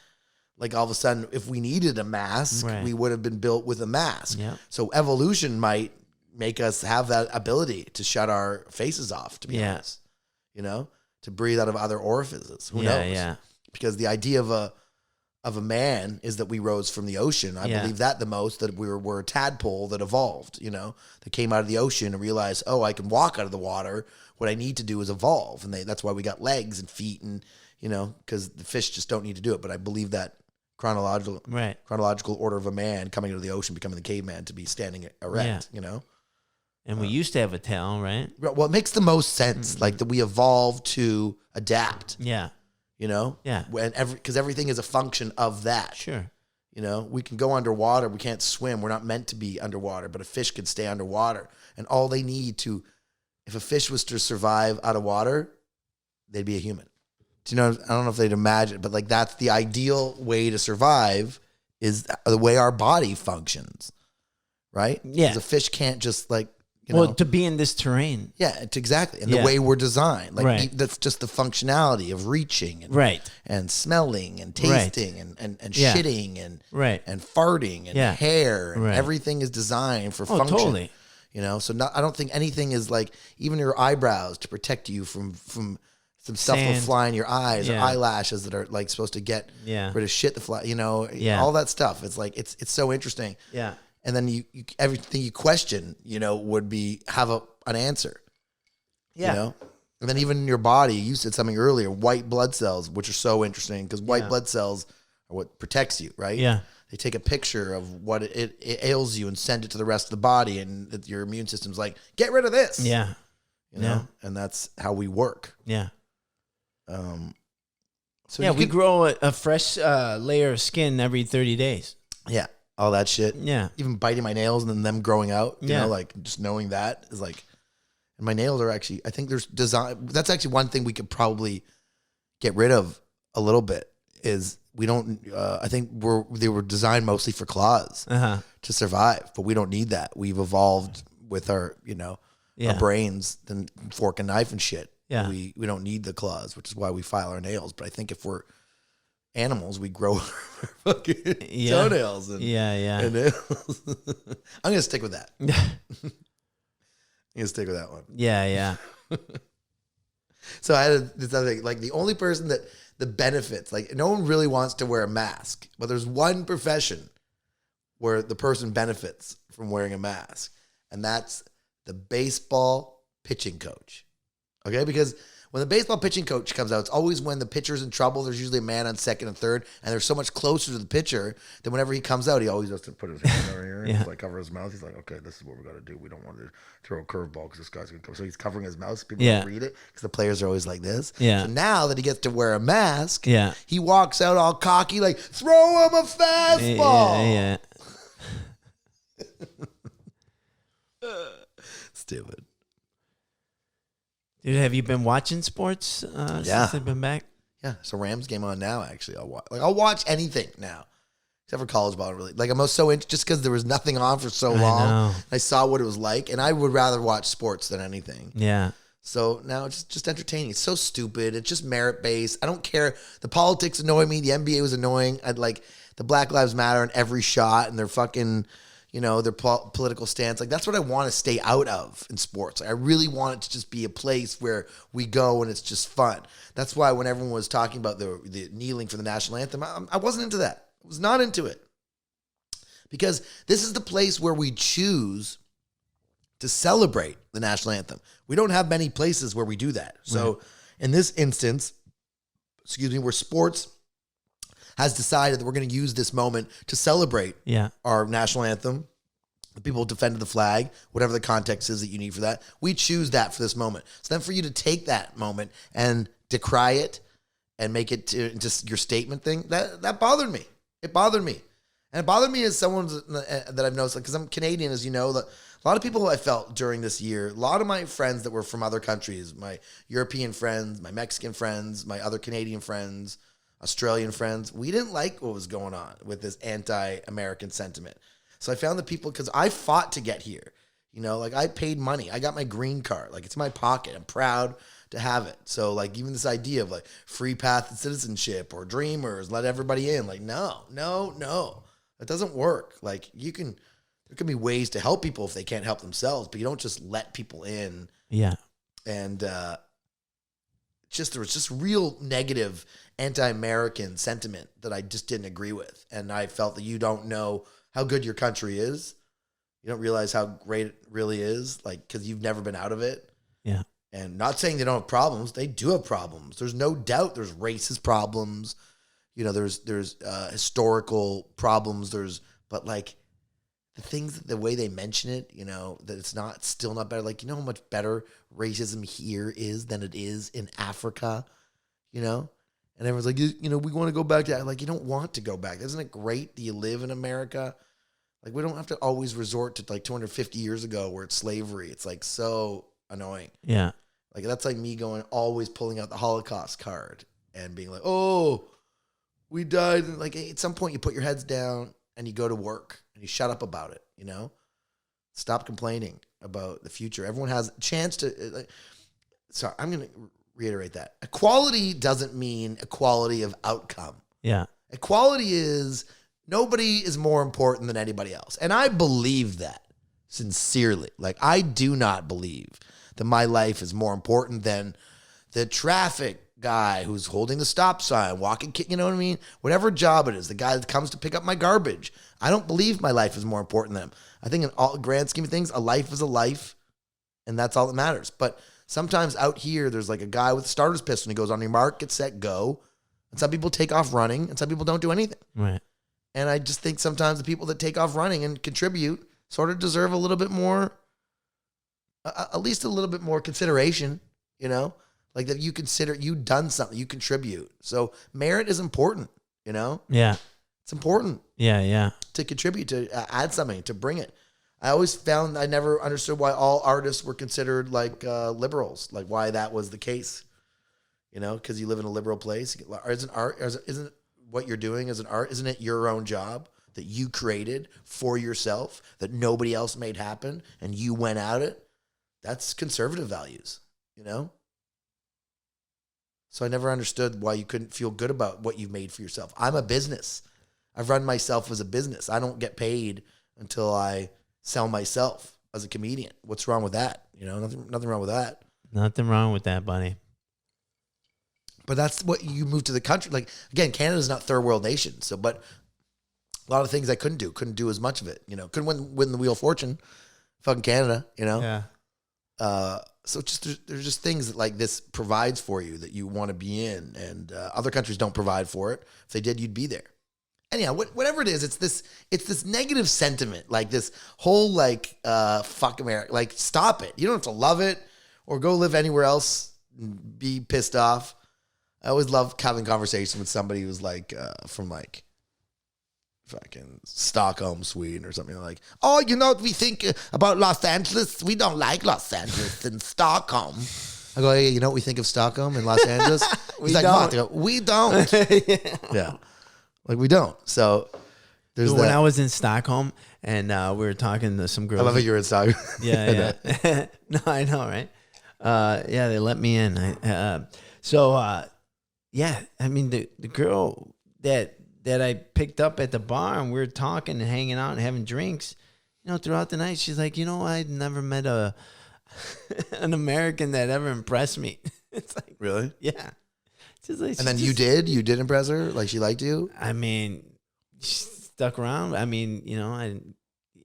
Like all of a sudden, if we needed a mask, Right. we would have been built with a mask. Yeah. So evolution might make us have that ability to shut our faces off, to be honest. To breathe out of other orifices. Who knows? Yeah. Because the idea of a man is that we rose from the ocean. I believe that the most, that we're a tadpole that evolved, that came out of the ocean and realized, oh, I can walk out of the water. What I need to do is evolve. And that's why we got legs and feet and, because the fish just don't need to do it. But I believe that chronological order of a man coming out of the ocean, becoming the caveman, to be standing erect, And we used to have a tail, right? Well, it makes the most sense, like that we evolved to adapt, Yeah. Yeah. because everything is a function of that. Sure. We can go underwater. We can't swim. We're not meant to be underwater, but a fish can stay underwater. And all they need if a fish was to survive out of water, they'd be a human. I don't know if they'd imagine, but like that's the ideal way to survive, is the way our body functions, right? Yeah. Because a fish can't just to be in this terrain. Yeah, exactly. And the way we're designed, that's just the functionality of reaching and smelling and tasting and shitting and farting and hair and everything is designed for function. Totally. So I don't think anything is like, even your eyebrows to protect you from some stuff will fly in your eyes, or eyelashes that are like supposed to get rid of shit that fly, all that stuff. It's like, it's so interesting. Yeah. And then you everything you question, would have an answer. Yeah. And then even in your body, you said something earlier, white blood cells, which are so interesting because white blood cells are what protects you, right? Yeah. They take a picture of what it ails you and send it to the rest of the body, and your immune system's like, get rid of this. Yeah. And that's how we work. Yeah. So we grow a fresh layer of skin every 30 days. Yeah. All that shit. Yeah. Even biting my nails and then them growing out, you know, like just knowing that is like, and my nails are actually, I think there's design. That's actually one thing we could probably get rid of a little bit is we don't, I think they were designed mostly for claws to survive, but we don't need that. We've evolved with our, our brains and fork and knife and shit. Yeah. We don't need the claws, which is why we file our nails. But I think if we're animals, we grow our fucking toenails and nails. I'm going to stick with that. I'm going to stick with that one. Yeah. So I had this other thing, like the only person that the benefits, like no one really wants to wear a mask, but there's one profession where the person benefits from wearing a mask, and that's the baseball pitching coach. Okay, because when the baseball pitching coach comes out, it's always when the pitcher's in trouble. There's usually a man on second and third, and they're so much closer to the pitcher that whenever he comes out, he always has to put his hand over here and just like cover his mouth. He's like, okay, this is what we got to do. We don't want to throw a curveball because this guy's going to come. So he's covering his mouth. So people don't read it because the players are always like this. Yeah. So now that he gets to wear a mask, he walks out all cocky, like, throw him a fastball. Stupid. Dude, have you been watching sports since they've been back? Yeah, it's a Rams game on now. Actually, I'll watch anything now, except for college ball. Really, like I'm so into just because there was nothing on for so long. I saw what it was like, and I would rather watch sports than anything. Yeah. So now it's just entertaining. It's so stupid. It's just merit based. I don't care. The politics annoy me. The NBA was annoying. I'd like the Black Lives Matter in every shot, and they're fucking. Their political stance. Like, that's what I want to stay out of in sports. Like, I really want it to just be a place where we go and it's just fun. That's why when everyone was talking about the kneeling for the national anthem, I wasn't into that. I was not into it. Because this is the place where we choose to celebrate the national anthem. We don't have many places where we do that. So in this instance, where sports has decided that we're going to use this moment to celebrate our national anthem. The people defended the flag, whatever the context is that you need for that. We choose that for this moment. So then for you to take that moment and decry it and make it just your statement thing, that bothered me. It bothered me. And it bothered me as someone that I've noticed, because I'm Canadian, as you know, that a lot of people who I felt during this year, a lot of my friends that were from other countries, my European friends, my Mexican friends, my other Canadian friends, Australian friends, we didn't like what was going on with this anti-American sentiment. So I found the people, because I fought to get here, like I paid money. I got my green card. Like, it's in my pocket. I'm proud to have it. So like, even this idea of like free path to citizenship or dreamers, let everybody in. Like, no, it doesn't work. Like, there can be ways to help people if they can't help themselves, but you don't just let people in. Yeah. And there was just real negative anti-American sentiment that I just didn't agree with. And I felt that you don't know how good your country is. You don't realize how great it really is, like, because you've never been out of it. Yeah. And not saying they don't have problems. They do have problems. There's no doubt there's racist problems. There's historical problems. But like the things, the way they mention it, that it's still not better. Like, how much better racism here is than it is in Africa, And everyone's like, we want to go back to that. Like, you don't want to go back. Isn't it great that you live in America? Like, we don't have to always resort to like 250 years ago where it's slavery. It's like so annoying. Yeah. Like, that's like me always pulling out the Holocaust card and being like, oh, we died. And like, at some point you put your heads down and you go to work and you shut up about it, Stop complaining about the future. Everyone has a chance to, sorry, I'm going to reiterate that. Equality doesn't mean equality of outcome. Yeah. Equality is nobody is more important than anybody else. And I believe that sincerely. Like, I do not believe that my life is more important than the traffic guy who's holding the stop sign, walking, you know what I mean? Whatever job it is, the guy that comes to pick up my garbage. I don't believe my life is more important than him. I think in all grand scheme of things, a life is a life, and that's all that matters. But sometimes out here, there's like a guy with a starter's pistol, and he goes on your mark, get set, go. And some people take off running, and some people don't do anything. Right. And I just think sometimes the people that take off running and contribute sort of deserve a little bit more, at least a little bit more consideration, Like that you consider you've done something, you contribute. So merit is important, Yeah. It's important. Yeah. To contribute, to add something, to bring it. I always found I never understood why all artists were considered like liberals, like why that was the case. Because you live in a liberal place. Isn't what you're doing as an art, isn't it your own job that you created for yourself, that nobody else made happen, and you went at it? That's conservative values, So I never understood why you couldn't feel good about what you've made for yourself. I'm a business. I've run myself as a business. I don't get paid until I sell myself as a comedian. What's wrong with that? Nothing wrong with that. Nothing wrong with that, buddy. But that's what you move to the country. Like, again, Canada's not third world nation. So, but a lot of things I couldn't do as much of it. Couldn't win the Wheel of Fortune. Fucking Canada, Yeah. So just there's just things that like this provides for you that you want to be in, and other countries don't provide for it. If they did, you'd be there. Anyhow, whatever it is, it's this negative sentiment, like this whole like fuck America, like stop it. You don't have to love it or go live anywhere else and be pissed off. I always love having conversation with somebody who's like from like fucking Stockholm, Sweden, or something like. Oh, you know what we think about Los Angeles? We don't like Los Angeles and Stockholm. I go, hey, you know what we think of Stockholm and Los Angeles? He's like, what? I go, we don't. Yeah, like we don't. So there's Dude, that. when I was in Stockholm and we were talking to some girls. I love that you're in Stockholm. Yeah. No, I know, right? Yeah, they let me in. Yeah, I mean the girl that I picked up at the bar and we were talking and hanging out and having drinks, throughout the night, she's like, I'd never met an American that ever impressed me. It's like, really? Yeah. Just like, and then you did impress her? Like she liked you? I mean, she stuck around. I mean,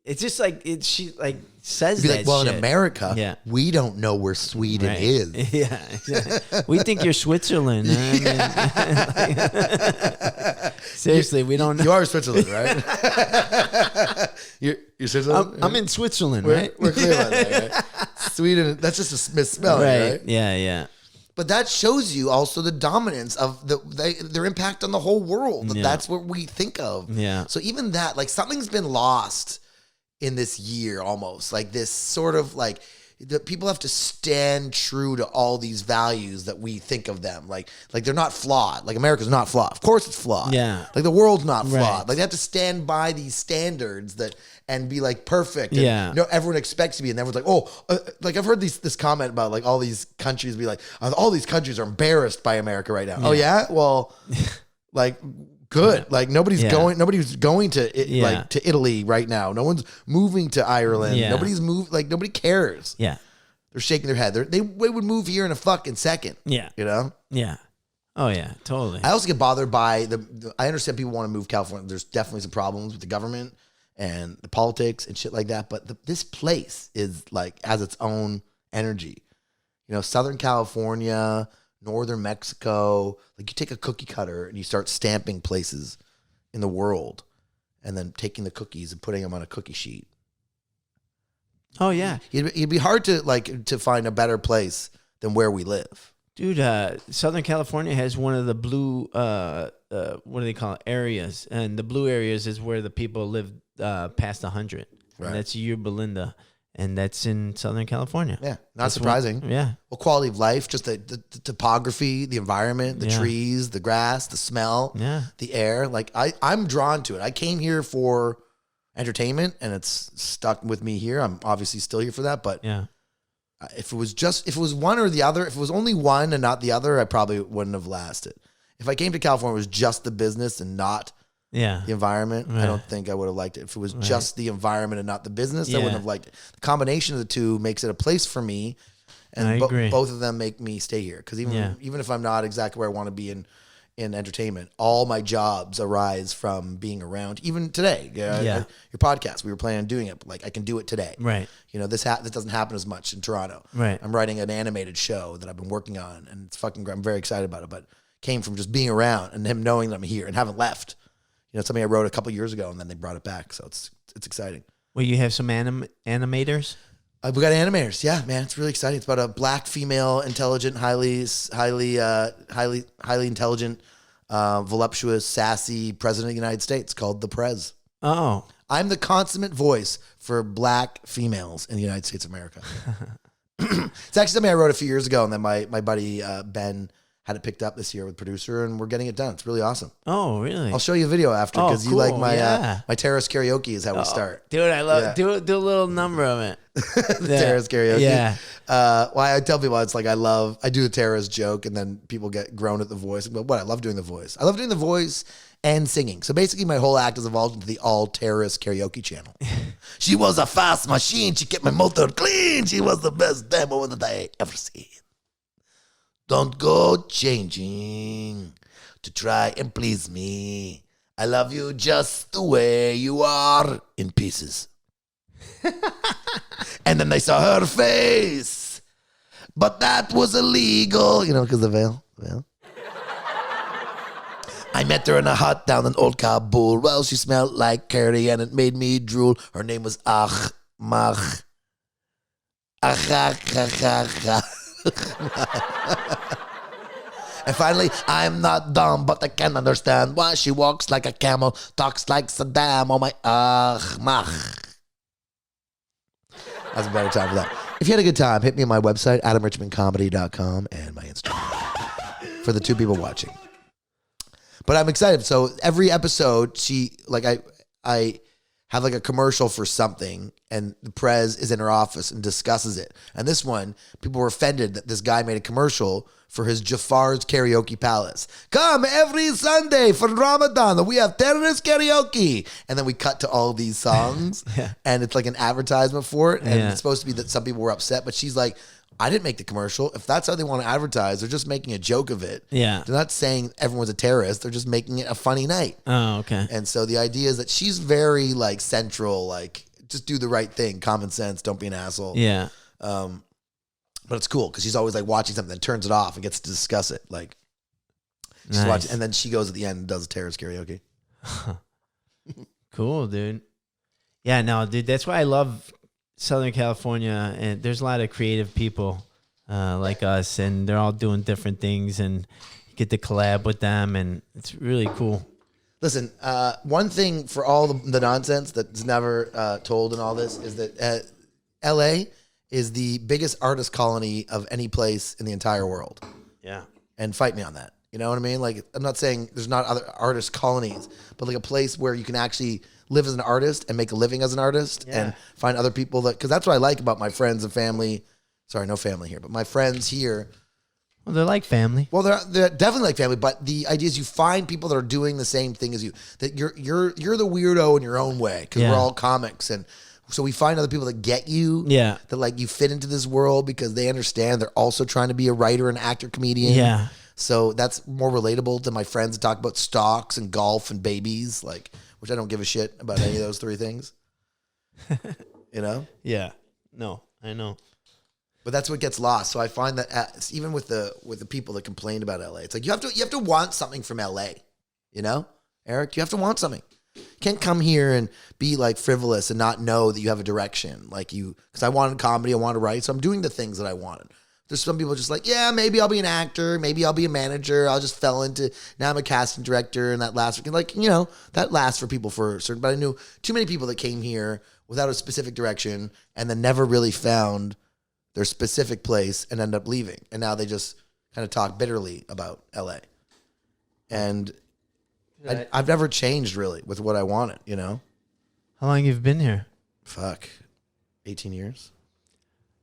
it's just like she like says be that like, well, shit. in America, Yeah. we don't know where Sweden Right. is. Yeah, exactly. We think you're Switzerland. I mean, seriously, we don't know. You are Switzerland, right? you're Switzerland? I'm in Switzerland, We're, right? we're clear on that, right? Sweden, that's just a misspelling, right? Yeah. But that shows you also the dominance of their impact on the whole world. Yeah. That's what we think of. Yeah. So even that, like something's been lost in this year almost. Like this sort of like the people have to stand true to all these values that we think of them. Like they're not flawed. Like America's not flawed. Of course it's flawed. Yeah. Like the world's not flawed. Right. Like they have to stand by these standards and be like perfect. And, Yeah. everyone expects to be, and everyone's like, like I've heard this comment about like all these countries be like, all these countries are embarrassed by America right now. Yeah. Oh yeah? Well, like good. Like nobody's going to like to Italy right now. No one's moving to Ireland. Yeah. Nobody's moved. Like nobody cares. Yeah. They're shaking their head. They would move here in a fucking second. Yeah. Yeah. Oh yeah, totally. I also get bothered by I understand people want to move California. There's definitely some problems with the government and the politics and shit like that. But this place is like has its own energy. Southern California, Northern Mexico. Like you take a cookie cutter and you start stamping places in the world, and then taking the cookies and putting them on a cookie sheet. Oh yeah, It'd be hard to find a better place than where we live. dude. Southern California has one of the blue. What do they call it? Areas, and the blue areas is where the people live past 100. Right. And that's Yorba Linda, and that's in Southern California. Yeah, not surprising. Yeah. Well, quality of life, just the topography, the environment, the trees, the grass, the smell, the air. Like I'm drawn to it. I came here for entertainment, and it's stuck with me here. I'm obviously still here for that, but if it was one or the other, if it was only one and not the other, I probably wouldn't have lasted. If I came to California, it was just the business and not the environment, I don't think I would have liked it. If it was just the environment and not the business, I wouldn't have liked it. The combination of the two makes it a place for me, and I agree. both of them make me stay here. Because even if I'm not exactly where I want to be in entertainment, all my jobs arise from being around. Even today, your podcast, we were planning on doing it, but like I can do it today. Right. This doesn't happen as much in Toronto. Right. I'm writing an animated show that I've been working on, and it's fucking great. I'm very excited about it, but came from just being around and him knowing that I'm here and haven't left. Something I wrote a couple years ago, and then they brought it back, so it's exciting. Well, you have some animators. We got animators, yeah, man. It's really exciting. It's about a black female, intelligent, highly intelligent, voluptuous, sassy president of the United States called the Prez. Oh, I'm the consummate voice for black females in the United States of America. It's actually something I wrote a few years ago, and then my buddy Ben had it picked up this year with producer, and we're getting it done. It's really awesome. Oh, really? I'll show you a video after because you like my my terrace karaoke is how we start. Dude, I love do a little number of it. Terrace karaoke. Yeah. Why I tell people it's like I do the terrace joke, and then people get grown at the voice. But what I love doing the voice. I love doing the voice and singing. So basically, my whole act has evolved into the all terrace karaoke channel. She was a fast machine. She kept my motor clean. She was the best demo that I ever seen. Don't go changing to try and please me. I love you just the way you are, in pieces. And then they saw her face. but that was illegal. You know, because the veil. I met her in a hut down in old Kabul. Well, she smelled like curry and it made me drool. Her name was Ahmach. And finally, I'm not dumb, but I can understand why she walks like a camel, talks like Saddam. Oh my, Ahmach. That's a better time for that. If you had a good time, hit me on my website, adamrichmondcomedy.com, and my Instagram for the two people watching. But I'm excited. So every episode, I have like a commercial for something, and the Prez is in her office and discusses it. And this one, people were offended that this guy made a commercial for his Jafar's Karaoke Palace. Come every Sunday for Ramadan, we have terrorist karaoke. And then we cut to all these songs, and it's like an advertisement for it. And it's supposed to be that some people were upset, but she's like, I didn't make the commercial. If that's how they want to advertise, they're just making a joke of it. Yeah. They're not saying everyone's a terrorist. They're just making it a funny night. Oh, okay. And so the idea is that she's very like central, like just do the right thing, common sense, don't be an asshole. Yeah. But it's cool because she's always like watching something and turns it off and gets to discuss it. Like she's watching, and then she goes at the end and does terrorist karaoke. Cool, dude. Yeah, no, dude, that's why I love Southern California, and there's a lot of creative people like us, and they're all doing different things, and you get to collab with them, and it's really cool. Listen, one thing for all the nonsense that's never told in all this is that L.A. is the biggest artist colony of any place in the entire world. Yeah. And fight me on that. You know what I mean? Like, I'm not saying there's not other artist colonies, but like a place where you can actually live as an artist and make a living as an artist and find other people that, because that's what I like about my friends and family. Sorry, no family here, but my friends here. Well, they're like family. Well, they're definitely like family, but the idea is you find people that are doing the same thing as you, that you're the weirdo in your own way, because we're all comics, and so we find other people that get you, that like you fit into this world because they understand they're also trying to be a writer, an actor, comedian. Yeah. So that's more relatable than my friends that talk about stocks and golf and babies, like, which I don't give a shit about any of those three things. You know? Yeah. No, I know. But that's what gets lost. So I find that even with the people that complain about LA, it's like you have to want something from LA. You know, Eric, you have to want something. You can't come here and be like frivolous and not know that you have a direction. Like because I wanted comedy, I wanted to write, so I'm doing the things that I wanted. There's some people just like, yeah, maybe I'll be an actor, maybe I'll be a manager. I'll just fell into, now I'm a casting director, and that lasts, like, you know, that lasts for people for certain, but I knew too many people that came here without a specific direction and then never really found their specific place and end up leaving. And now they just kind of talk bitterly about LA. And I've never changed really with what I wanted, you know? How long have you been here? 18 years.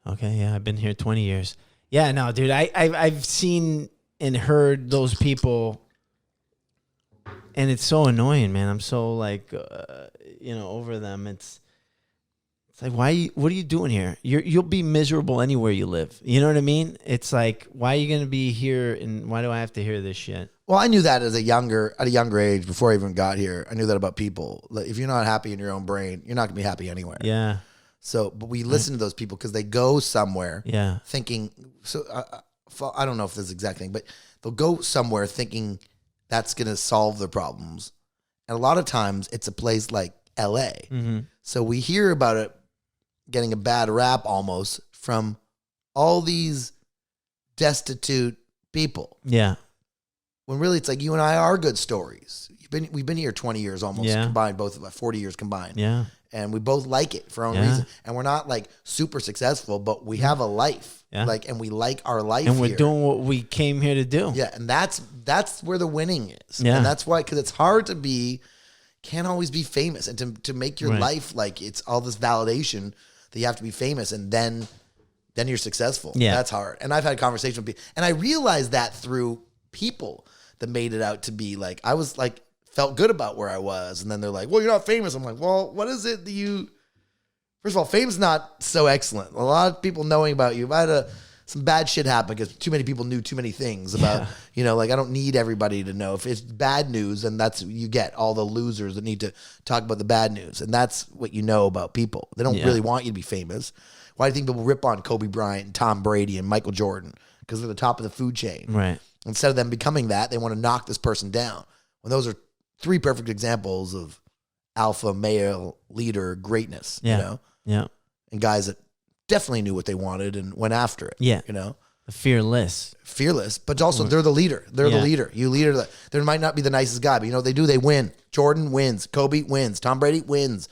Okay, yeah, I've been here 20 years. Yeah, no, dude, I've seen and heard those people, and it's so annoying, man. I'm so like, over them. It's like, what are you doing here? You'll be miserable anywhere you live. You know what I mean? It's like, why are you going to be here, and why do I have to hear this shit? Well, I knew that at a younger age, before I even got here. I knew that about people. Like, if you're not happy in your own brain, you're not going to be happy anywhere. Yeah. So, but we listen to those people because they go somewhere thinking, so I don't know if this is the exact thing, but they'll go somewhere thinking that's going to solve their problems. And a lot of times it's a place like LA. Mm-hmm. So we hear about it getting a bad rap almost from all these destitute people. Yeah. When really it's like you and I are good stories. We've been here 20 years almost combined, both of us, 40 years combined. Yeah. And we both like it for our own reason. And we're not like super successful, but we have a life. Yeah. Like, and we like our life. And we're doing what we came here to do. Yeah. And that's where the winning is. Yeah. And that's why, because it's hard to can't always be famous. And to make your life like it's all this validation that you have to be famous, and then you're successful. Yeah. That's hard. And I've had conversations with people, and I realized that through people that made it out to be like, I was like, felt good about where I was. And then they're like, well, you're not famous. I'm like, well, what is it that first of all, fame's not so excellent. A lot of people knowing about you. If I had some bad shit happened because too many people knew too many things about, like I don't need everybody to know. If it's bad news, then that's you get all the losers that need to talk about the bad news. And that's what you know about people. They don't really want you to be famous. Why do you think people rip on Kobe Bryant and Tom Brady and Michael Jordan? Because they're the top of the food chain. Right. Instead of them becoming that, they want to knock this person down. When those are three perfect examples of alpha male leader greatness, Yeah. and guys that definitely knew what they wanted and went after it. Yeah. Fearless, but also they're the leader. They're the leader. There might not be the nicest guy, but they do. They win. Jordan wins. Kobe wins. Tom Brady wins.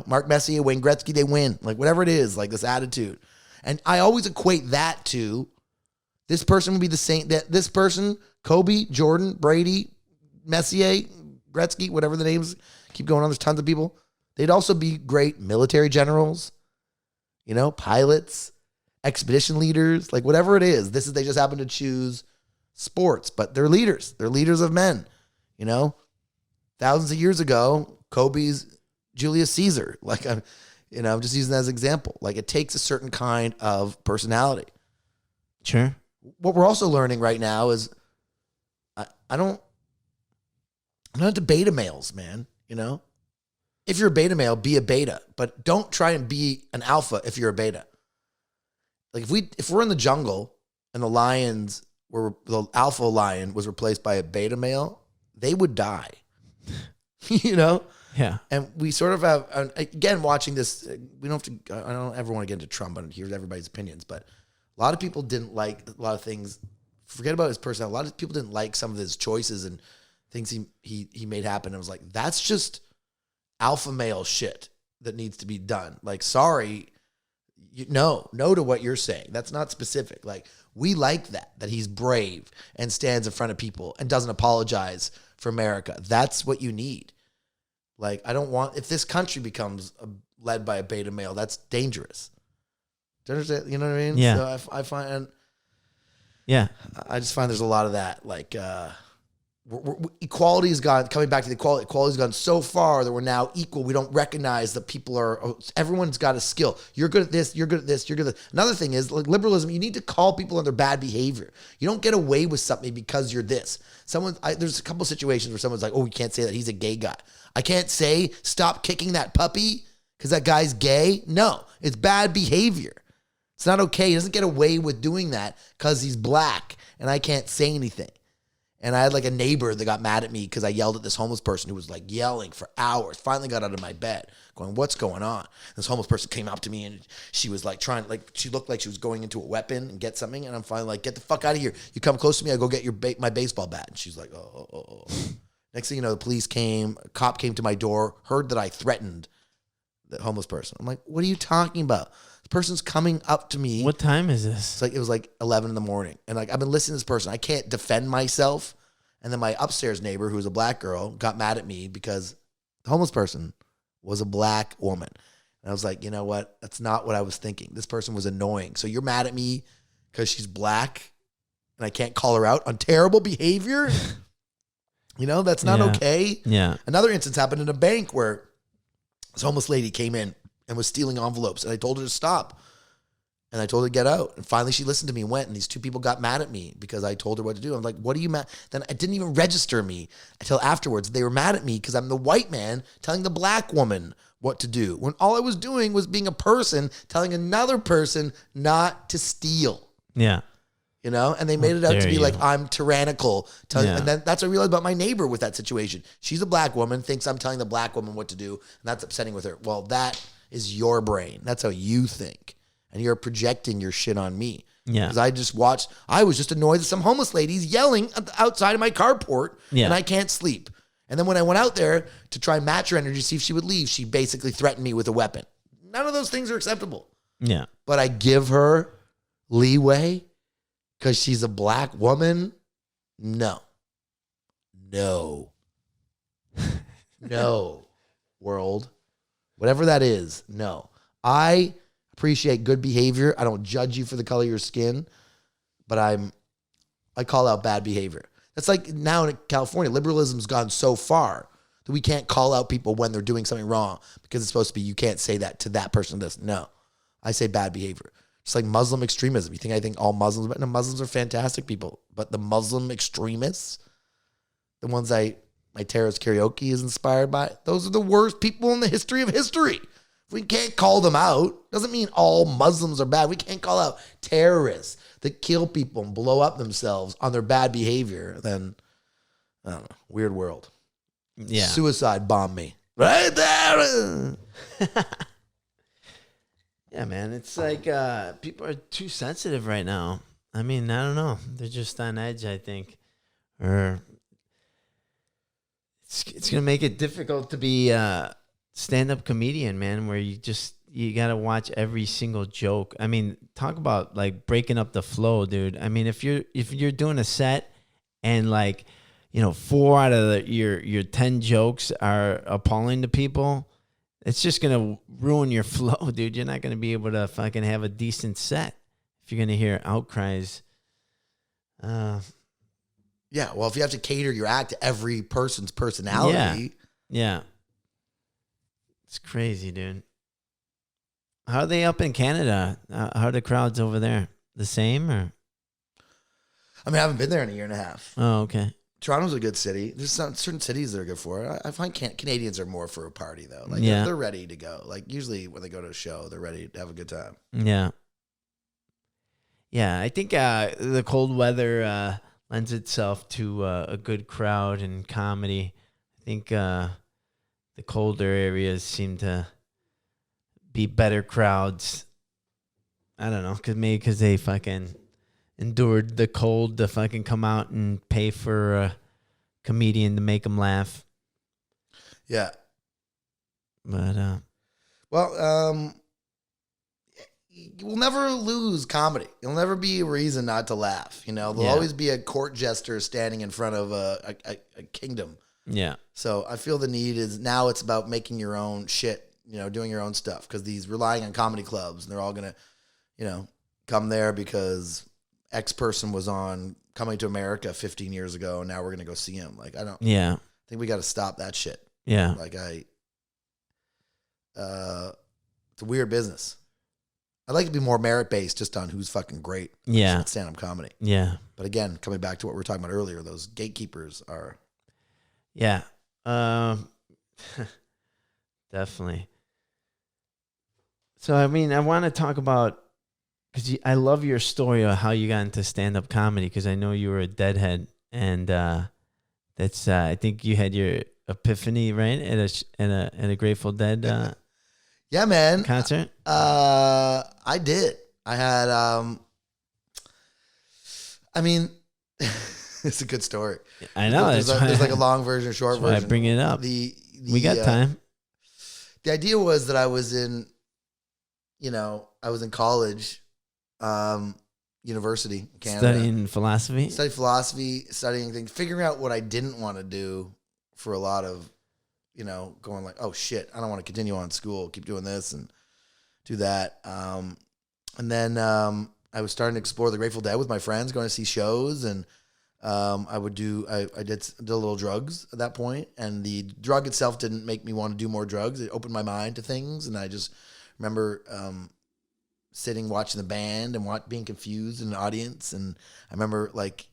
Mark Messier, Wayne Gretzky, they win. Like whatever it is, like this attitude. And I always equate that to this person would be the same. That this person, Kobe, Jordan, Brady, Messier, Gretzky, whatever the names keep going on. There's tons of people. They'd also be great military generals, pilots, expedition leaders, like whatever it is. They just happen to choose sports, but they're leaders. They're leaders of men, thousands of years ago, Kobe's Julius Caesar. Like I'm just using that as an example. Like it takes a certain kind of personality. Sure. What we're also learning right now is I'm not a beta males, man. If you're a beta male, be a beta, but don't try and be an alpha if you're a beta. Like if we're in the jungle and the alpha lion was replaced by a beta male, they would die. Yeah. And we sort of have, again, watching this, we don't have to, I don't ever want to get into Trump and hear everybody's opinions, but a lot of people didn't like a lot of things. Forget about his personality. A lot of people didn't like some of his choices and things he made happen. I was like, that's just alpha male shit that needs to be done. Like, sorry, no to what you're saying. That's not specific. Like, we like that he's brave and stands in front of people and doesn't apologize for America. That's what you need. Like, if this country becomes led by a beta male, that's dangerous. Do you understand? You know what I mean? Yeah. So I find, I just find there's a lot of that. Like, equality has gone, coming back to the equality's gone so far that we're now equal. We don't recognize that everyone's got a skill. You're good at this, you're good at this, you're good at this. Another thing is, like liberalism, you need to call people on their bad behavior. You don't get away with something because you're this. There's a couple situations where someone's like, oh, you can't say that, he's a gay guy. I can't say, stop kicking that puppy because that guy's gay. No, it's bad behavior. It's not okay. He doesn't get away with doing that because he's black and I can't say anything. And I had like a neighbor that got mad at me because I yelled at this homeless person who was like yelling for hours. Finally got out of my bed going, what's going on? This homeless person came up to me and she was like she looked like she was going into a weapon and get something. And I'm finally like, get the fuck out of here. You come close to me, I go get my baseball bat. And she's like, oh. Next thing you know, the police came, a cop came to my door, heard that I threatened the homeless person. I'm like, what are you talking about? This person's coming up to me. What time is this? It was like 11 in the morning. And like, I've been listening to this person. I can't defend myself. And then my upstairs neighbor, who was a black girl, got mad at me because the homeless person was a black woman. And I was like, you know what? That's not what I was thinking. This person was annoying. So you're mad at me because she's black and I can't call her out on terrible behavior? That's not okay. Yeah. Another instance happened in a bank where this homeless lady came in and was stealing envelopes. And I told her to stop. And I told her to get out. And finally she listened to me and went. And these two people got mad at me because I told her what to do. I'm like, what are you mad? Then it didn't even register me until afterwards. They were mad at me because I'm the white man telling the black woman what to do. When all I was doing was being a person telling another person not to steal. Yeah. And they made it out to be you. like I'm tyrannical. And then that's what I realized about my neighbor with that situation. She's a black woman, thinks I'm telling the black woman what to do, and that's upsetting with her. Well, that is your brain. That's how you think. And you're projecting your shit on me. Yeah. Because I was just annoyed that some homeless lady's yelling at the outside of my carport, and I can't sleep. And then when I went out there to try and match her energy, see if she would leave, she basically threatened me with a weapon. None of those things are acceptable. Yeah. But I give her leeway because she's a black woman? No. No. World. Whatever that is, no. I appreciate good behavior. I don't judge you for the color of your skin, but I call out bad behavior. That's like now in California, liberalism's gone so far that we can't call out people when they're doing something wrong because it's supposed to be you can't say that to that person. No. I say bad behavior. It's like Muslim extremism. You think I think all Muslims, but no, Muslims are fantastic people. But the Muslim extremists, the ones my terrorist karaoke is inspired by, those are the worst people in the history of history. If we can't call them out, doesn't mean all Muslims are bad. We can't call out terrorists that kill people and blow up themselves on their bad behavior. Then, I don't know, weird world. Yeah. Suicide bomb me. Right there. Yeah, man. It's like people are too sensitive right now. I mean, I don't know. They're just on edge, I think. Or it's going to make it difficult to be a stand-up comedian, man, where you got to watch every single joke. I mean, talk about like breaking up the flow, dude. I mean, if you're doing a set and like, 4 out of your 10 jokes are appalling to people, it's just going to ruin your flow, dude. You're not going to be able to fucking have a decent set if you're going to hear outcries. Yeah, well, if you have to cater your act to every person's personality. Yeah. It's crazy, dude. How are they up in Canada? How are the crowds over there? The same, or? I mean, I haven't been there in a year and a half. Oh, okay. Toronto's a good city. There's certain cities that are good for it. I find Canadians are more for a party, though. Like, they're ready to go. Like, usually when they go to a show, they're ready to have a good time. Yeah. Yeah, I think the cold weather lends itself to a good crowd and comedy. I think the colder areas seem to be better crowds. I don't know, because they fucking endured the cold to fucking come out and pay for a comedian to make them laugh. Yeah. But you'll never lose comedy. You'll never be a reason not to laugh. There'll always be a court jester standing in front of a kingdom. Yeah. So I feel the need is now it's about making your own shit, doing your own stuff, because these relying on comedy clubs and they're all going to, come there because X person was on Coming to America 15 years ago and now we're going to go see him. Like, I think we got to stop that shit. Yeah. Like it's a weird business. I'd like to be more merit-based just on who's fucking great. Yeah. Stand-up comedy. Yeah. But again, coming back to what we were talking about earlier, those gatekeepers are... Yeah. Definitely. So, I mean, I want to talk about... Because I love your story of how you got into stand-up comedy, because I know you were a deadhead. And that's I think you had your epiphany, right? At a Grateful Dead yeah, man. concert? I did. I had, I mean, it's a good story. I know. There's like a long version, a short version. I bring it up. We got time. The idea was that I was in, I was in college, university, Canada. Studying philosophy? Study philosophy, studying things, figuring out what I didn't want to do for a lot of, going like, oh shit, I don't want to continue on school, keep doing this and do that. And then I was starting to explore the Grateful Dead with my friends, going to see shows, and I did a little drugs at that point, and the drug itself didn't make me want to do more drugs. It opened my mind to things, and I just remember sitting watching the band and being confused in the audience, and I remember like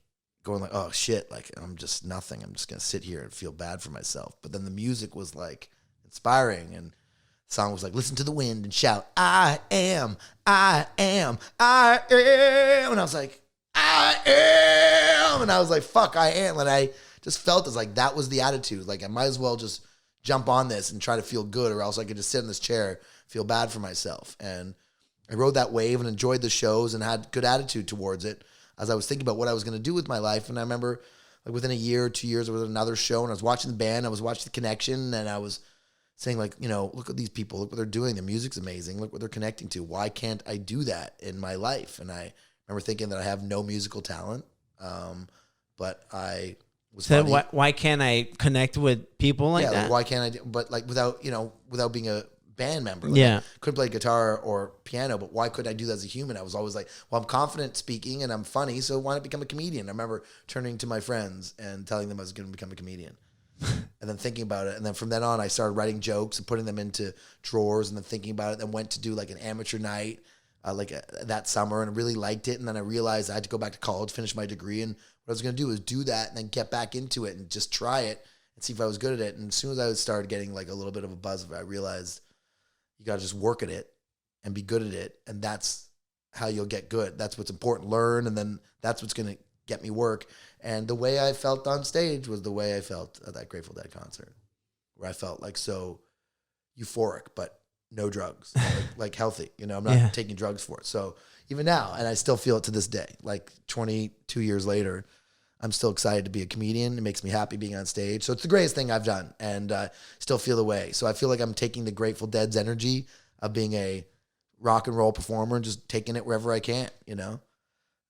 going like, oh shit, like I'm just nothing. I'm just gonna sit here and feel bad for myself. But then the music was like inspiring, and the song was like, listen to the wind and shout, I am, I am, I am. And I was like, I am. And I was like, fuck, I am. And I just felt as like that was the attitude. Like I might as well just jump on this and try to feel good, or else I could just sit in this chair, feel bad for myself. And I rode that wave and enjoyed the shows and had good attitude towards it as I was thinking about what I was going to do with my life. And I remember like within a year or 2 years, there was another show, and I was watching the band, I was watching The Connection, and I was saying like, look at these people, look what they're doing. Their music's amazing. Look what they're connecting to. Why can't I do that in my life? And I remember thinking that I have no musical talent, but I was so why can't I connect with people like that? Like, why can't I do, but like without being a band member. Like, yeah. I couldn't play guitar or piano, but why couldn't I do that as a human? I was always like, well, I'm confident speaking and I'm funny, so why not become a comedian? I remember turning to my friends and telling them I was going to become a comedian. And then thinking about it. And then from then on, I started writing jokes and putting them into drawers, and then thinking about it, and then went to do like an amateur night that summer and really liked it. And then I realized I had to go back to college, finish my degree. And what I was going to do was do that and then get back into it and just try it and see if I was good at it. And as soon as I started getting like a little bit of a buzz of it, I realized you got to just work at it and be good at it. And that's how you'll get good. That's what's important. Learn. And then that's what's going to get me work. And the way I felt on stage was the way I felt at that Grateful Dead concert, where I felt like so euphoric, but no drugs, like healthy. You know, I'm not taking drugs for it. So even now, and I still feel it to this day, like 22 years later, I'm still excited to be a comedian. It makes me happy being on stage. So it's the greatest thing I've done, and still feel the way. So I feel like I'm taking the Grateful Dead's energy of being a rock and roll performer and just taking it wherever I can, you know.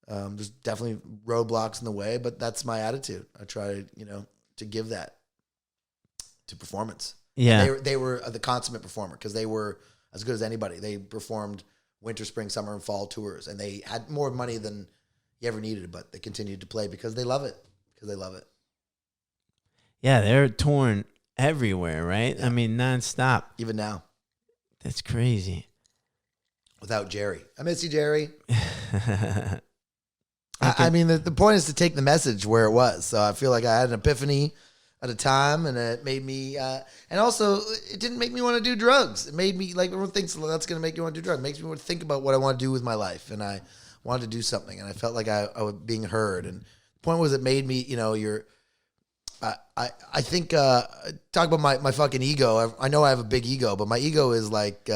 There's definitely roadblocks in the way, but that's my attitude. I try, you know, to give that to performance. Yeah. They were the consummate performer because they were as good as anybody. They performed winter, spring, summer, and fall tours, and they had more money than you ever needed, but they continued to play because they love it. Yeah, they're touring everywhere, right? Yeah. I mean, nonstop. Even now. That's crazy. Without Jerry. I miss you, Jerry. I mean, the point is to take the message where it was. So I feel like I had an epiphany at a time, and it made me, and also it didn't make me want to do drugs. It made me, like, everyone thinks that's going to make you want to do drugs. It makes me want to think about what I want to do with my life, and I wanted to do something, and I felt like I was being heard. And the point was, it made me, you know, I think, talk about my fucking ego. I know I have a big ego, but my ego is like,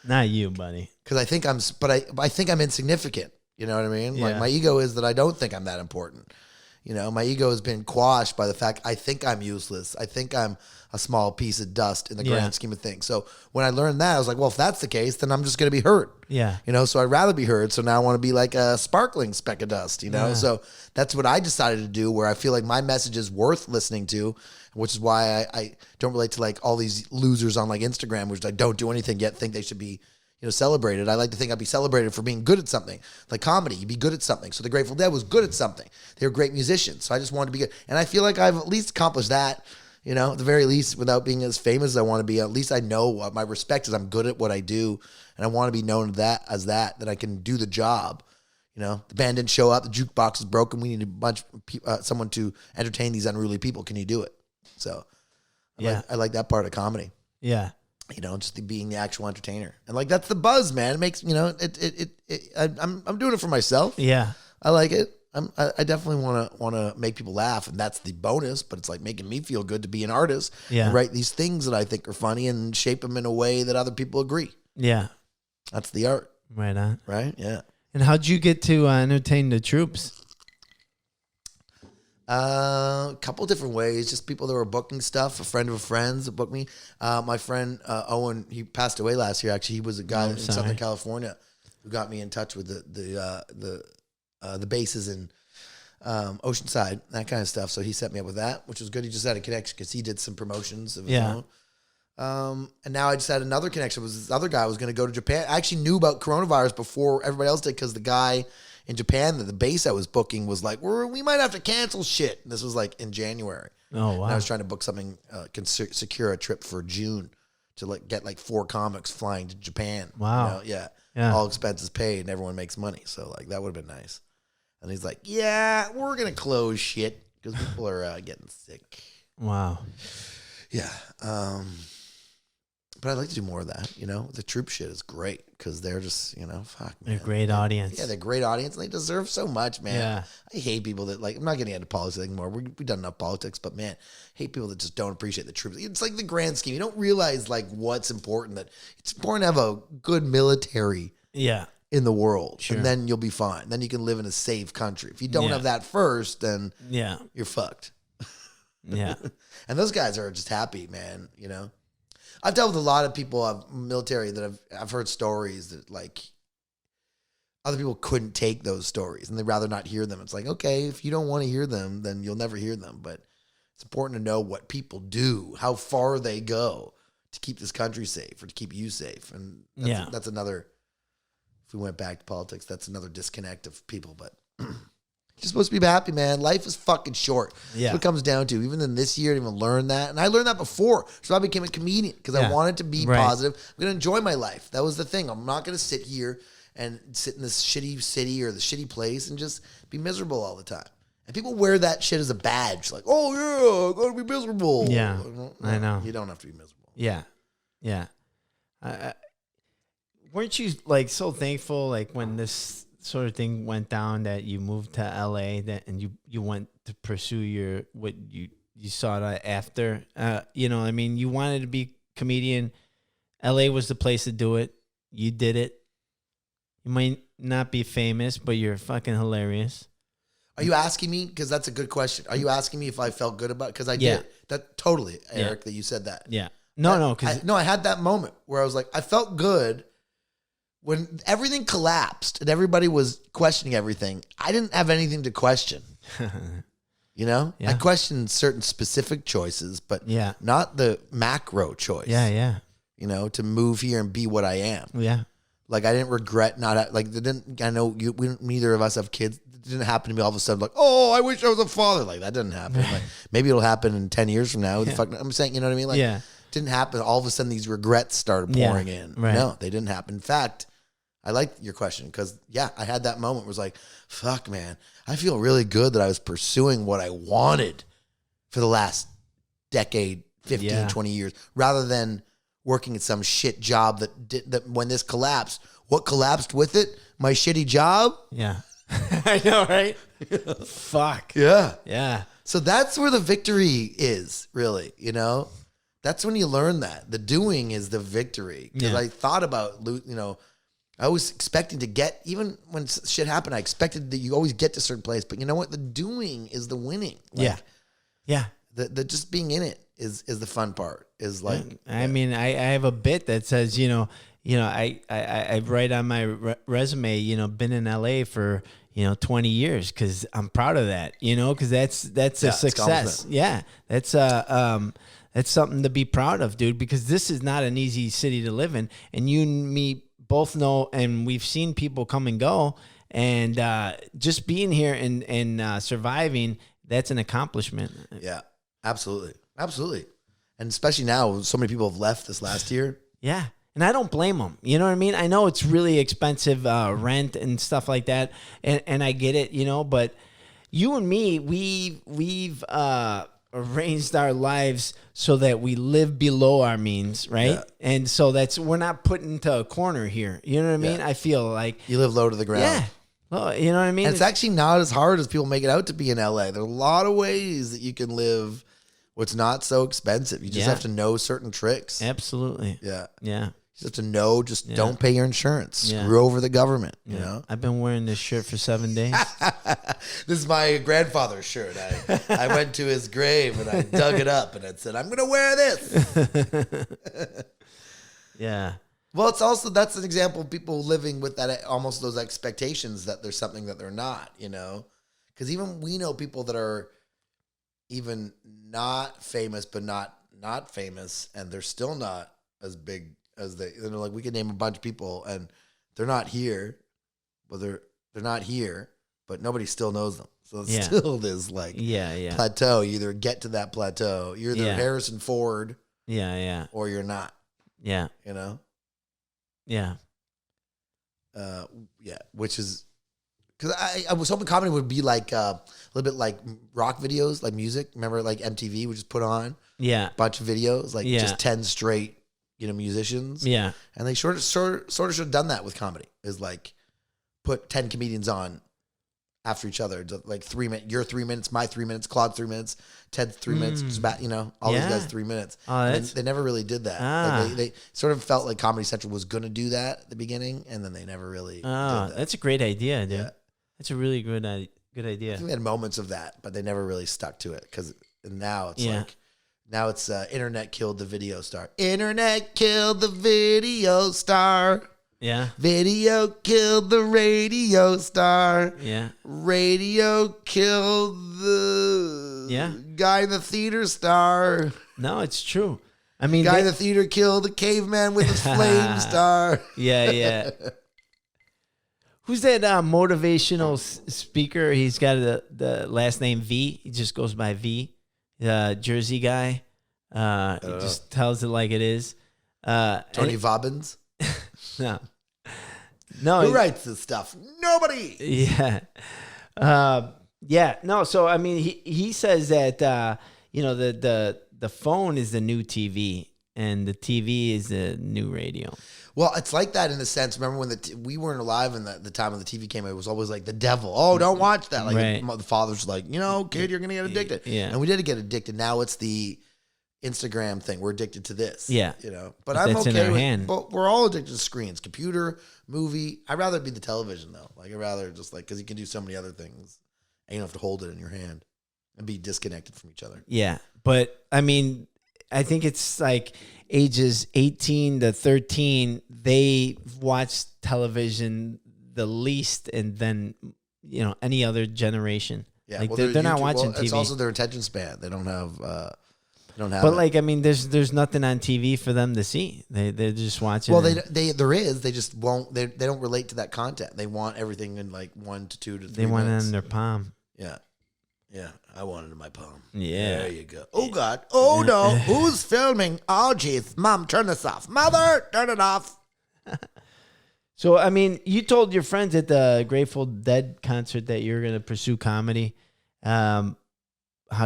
not you, buddy. Because I think I think I'm insignificant. You know what I mean? Yeah. Like, my ego is that I don't think I'm that important. You know, my ego has been quashed by the fact I think I'm useless. I think I'm a small piece of dust in the grand scheme of things. So when I learned that, I was like, well, if that's the case, then I'm just going to be heard. Yeah. You know, so I'd rather be heard. So now I want to be like a sparkling speck of dust, you know? Yeah. So that's what I decided to do, where I feel like my message is worth listening to, which is why I don't relate to like all these losers on like Instagram, which I don't do anything yet think they should be, you know, celebrated. I like to think I'd be celebrated for being good at something. Like comedy, you'd be good at something. So the Grateful Dead was good at something. They were great musicians. So I just wanted to be good. And I feel like I've at least accomplished that, you know, at the very least, without being as famous as I want to be. At least I know what my respect is. I'm good at what I do. And I want to be known as that I can do the job. You know, the band didn't show up. The jukebox is broken. We need a bunch of someone to entertain these unruly people. Can you do it? So I like that part of comedy. Yeah. You know, just being the actual entertainer, and like that's the buzz, man. It makes, you know, I'm doing it for myself. Yeah, I like it. I definitely want to make people laugh, and that's the bonus. But it's like making me feel good to be an artist and write these things that I think are funny and shape them in a way that other people agree. Yeah, that's the art. Right on. Right. Yeah. And how'd you get to entertain the troops? A couple different ways. Just people that were booking stuff. A friend of a friend's that booked me. My friend Owen, he passed away last year. Actually, he was a guy in Southern California who got me in touch with the bases in Oceanside, that kind of stuff. So he set me up with that, which was good. He just had a connection because he did some promotions of his own. And now I just had another connection. Was this other guy was going to go to Japan. I actually knew about coronavirus before everybody else did, because the guy in Japan, the base I was booking was like, we might have to cancel shit. And this was like in January. Oh, wow. And I was trying to book something, secure a trip for June to like get like 4 comics flying to Japan. Wow. You know? Yeah. All expenses paid and everyone makes money. So like that would have been nice. And he's like, yeah, we're going to close shit because people are getting sick. Wow. Yeah. But I'd like to do more of that, you know. The troop shit is great because they're just, you know, fuck, man. They're a great audience. Yeah, they're a great audience, and they deserve so much, man. Yeah. I hate people that, like, I'm not getting into politics anymore. We've done enough politics, but, man, I hate people that just don't appreciate the troops. It's like the grand scheme. You don't realize, like, what's important. That it's important to have a good military in the world, Sure. and then you'll be fine. Then you can live in a safe country. If you don't have that first, then you're fucked. Yeah. And those guys are just happy, man, you know. I've dealt with a lot of people of military that I've heard stories that like other people couldn't take those stories and they'd rather not hear them. It's like, okay, if you don't want to hear them, then you'll never hear them. But it's important to know what people do, how far they go to keep this country safe or to keep you safe. And that's another, if we went back to politics, that's another disconnect of people. But you're supposed to be happy, man. Life is fucking short. Yeah. That's what it comes down to. Even in this year, I didn't even learn that. And I learned that before. So I became a comedian because I wanted to be positive. I'm going to enjoy my life. That was the thing. I'm not going to sit here and sit in this shitty city or the shitty place and just be miserable all the time. And people wear that shit as a badge, like, oh yeah, I gotta be miserable. Yeah, No, I know. You don't have to be miserable. Yeah, yeah. Weren't you like so thankful, like when this sort of thing went down, that you moved to LA, and you went to pursue what you sought out after? You know, I mean, you wanted to be comedian. LA was the place to do it. You did it. You might not be famous, but you're fucking hilarious. Are you asking me? Because that's a good question. Are you asking me if I felt good about it? Because I did. That totally, Eric, that you said that. Yeah. No, because I had that moment where I was like, I felt good when everything collapsed and everybody was questioning everything. I didn't have anything to question. You know, I questioned certain specific choices, but not the macro choice. Yeah. You know, to move here and be what I am. Yeah. Like I didn't regret not like I know neither of us have kids. It didn't happen to me all of a sudden. Like, oh, I wish I was a father. Like that didn't happen. Like maybe it'll happen in 10 years from now. Who the fuck? I'm saying, you know what I mean? Like, it didn't happen. All of a sudden, these regrets started pouring in. Right. No, they didn't happen. In fact, I like your question because I had that moment where it was like, fuck, man, I feel really good that I was pursuing what I wanted for the last decade, 15, 20 years, rather than working at some shit job that when this collapsed, what collapsed with it? My shitty job? Yeah. I know, right? Fuck. Yeah. Yeah. So that's where the victory is, really, you know? That's when you learn that. The doing is the victory. Because I thought about, you know, I was expecting to get, even when shit happened, I expected that you always get to a certain place. But you know what? The doing is the winning. Like, yeah. The just being in it is the fun part. Is like, I mean, I have a bit that says, I write on my resume, been in LA for, 20 years, because I'm proud of that, because that's a success. Yeah, that's something to be proud of, dude, because this is not an easy city to live in. And you and me both know, and we've seen people come and go, and just being here and surviving, that's an accomplishment. Yeah, absolutely. Absolutely. And especially now, so many people have left this last year. Yeah. And I don't blame them. You know what I mean? I know it's really expensive, rent and stuff like that. And I get it, but you and me, we've arranged our lives so that we live below our means, right? Yeah. And so we're not put into a corner here. You know what I mean? I feel like you live low to the ground. Yeah. Well, you know what I mean? And it's actually not as hard as people make it out to be in LA. There are a lot of ways that you can live what's not so expensive. You just have to know certain tricks. Absolutely. Yeah. Yeah. You just have to know, don't pay your insurance. Screw over the government, you know? I've been wearing this shirt for 7 days. This is my grandfather's shirt. I went to his grave and I dug it up and I said, I'm going to wear this. Yeah. Well, it's also, that's an example of people living with that, almost those expectations that there's something that they're not, Because even we know people that are even not famous, but not famous, and they're still not as big as they're like, we could name a bunch of people and they're not here, but they're not here, but nobody still knows them. So it's still this plateau. You either get to that plateau, you're either Harrison Ford, or you're not. Yeah. Yeah. Which is, because I was hoping comedy would be like a little bit like rock videos, like music. Remember, like MTV would just put on a bunch of videos, like just 10 straight, musicians. Yeah. And they sort of should have done that with comedy, is like put 10 comedians on after each other, like 3 minutes, your 3 minutes, my 3 minutes, Claude 3 minutes, Ted 3 minutes, just about, all these guys 3 minutes. And they never really did that. Like they sort of felt like Comedy Central was going to do that at the beginning, and then they never really did that. That's a great idea, dude. Yeah. That's a really good idea. I think we had moments of that, but they never really stuck to it, because now it's like, now it's internet killed the video star. Internet killed the video star. Yeah. Video killed the radio star. Yeah. Radio killed the guy in the theater star. No, it's true. I mean, guy in the theater killed the caveman with his flame star. Yeah. Who's that motivational speaker? He's got the last name V. He just goes by V. Jersey guy. He just tells it like it is. Tony Robbins? No. No, Who writes this stuff? Nobody. Yeah. Yeah. No. So I mean, he says that the phone is the new TV and the TV is the new radio. Well, it's like that in a sense. Remember when we weren't alive in the time when the TV came out? It was always like the devil. Oh, don't watch that. Like Right. the father's like, kid, you're gonna get addicted. Yeah. And we did get addicted. Now it's the Instagram thing. We're addicted to this. Yeah. But I'm That's in okay our with. hand. But we're all addicted to screens, computer, movie. I'd rather be the television though. Like I'd rather just because you can do so many other things, and you don't have to hold it in your hand and be disconnected from each other. Yeah. But I mean, I think it's like ages 18 to 13, they watch television the least, and then, any other generation. Yeah, like well, they're not watching TV. It's also their attention span. They don't have. But like, I mean, there's nothing on TV for them to see. They're just watching. Well, there is. They just won't. They don't relate to that content. They want everything in like 1 to 2 to 3 They want it minutes. in their palm. Yeah. Yeah, I want it in my palm. Yeah. There you go. Oh, God. Oh, no. Who's filming? Oh, jeez. Mom, turn this off. Mother, turn it off. So, I mean, you told your friends at the Grateful Dead concert that you were going to pursue comedy. How'd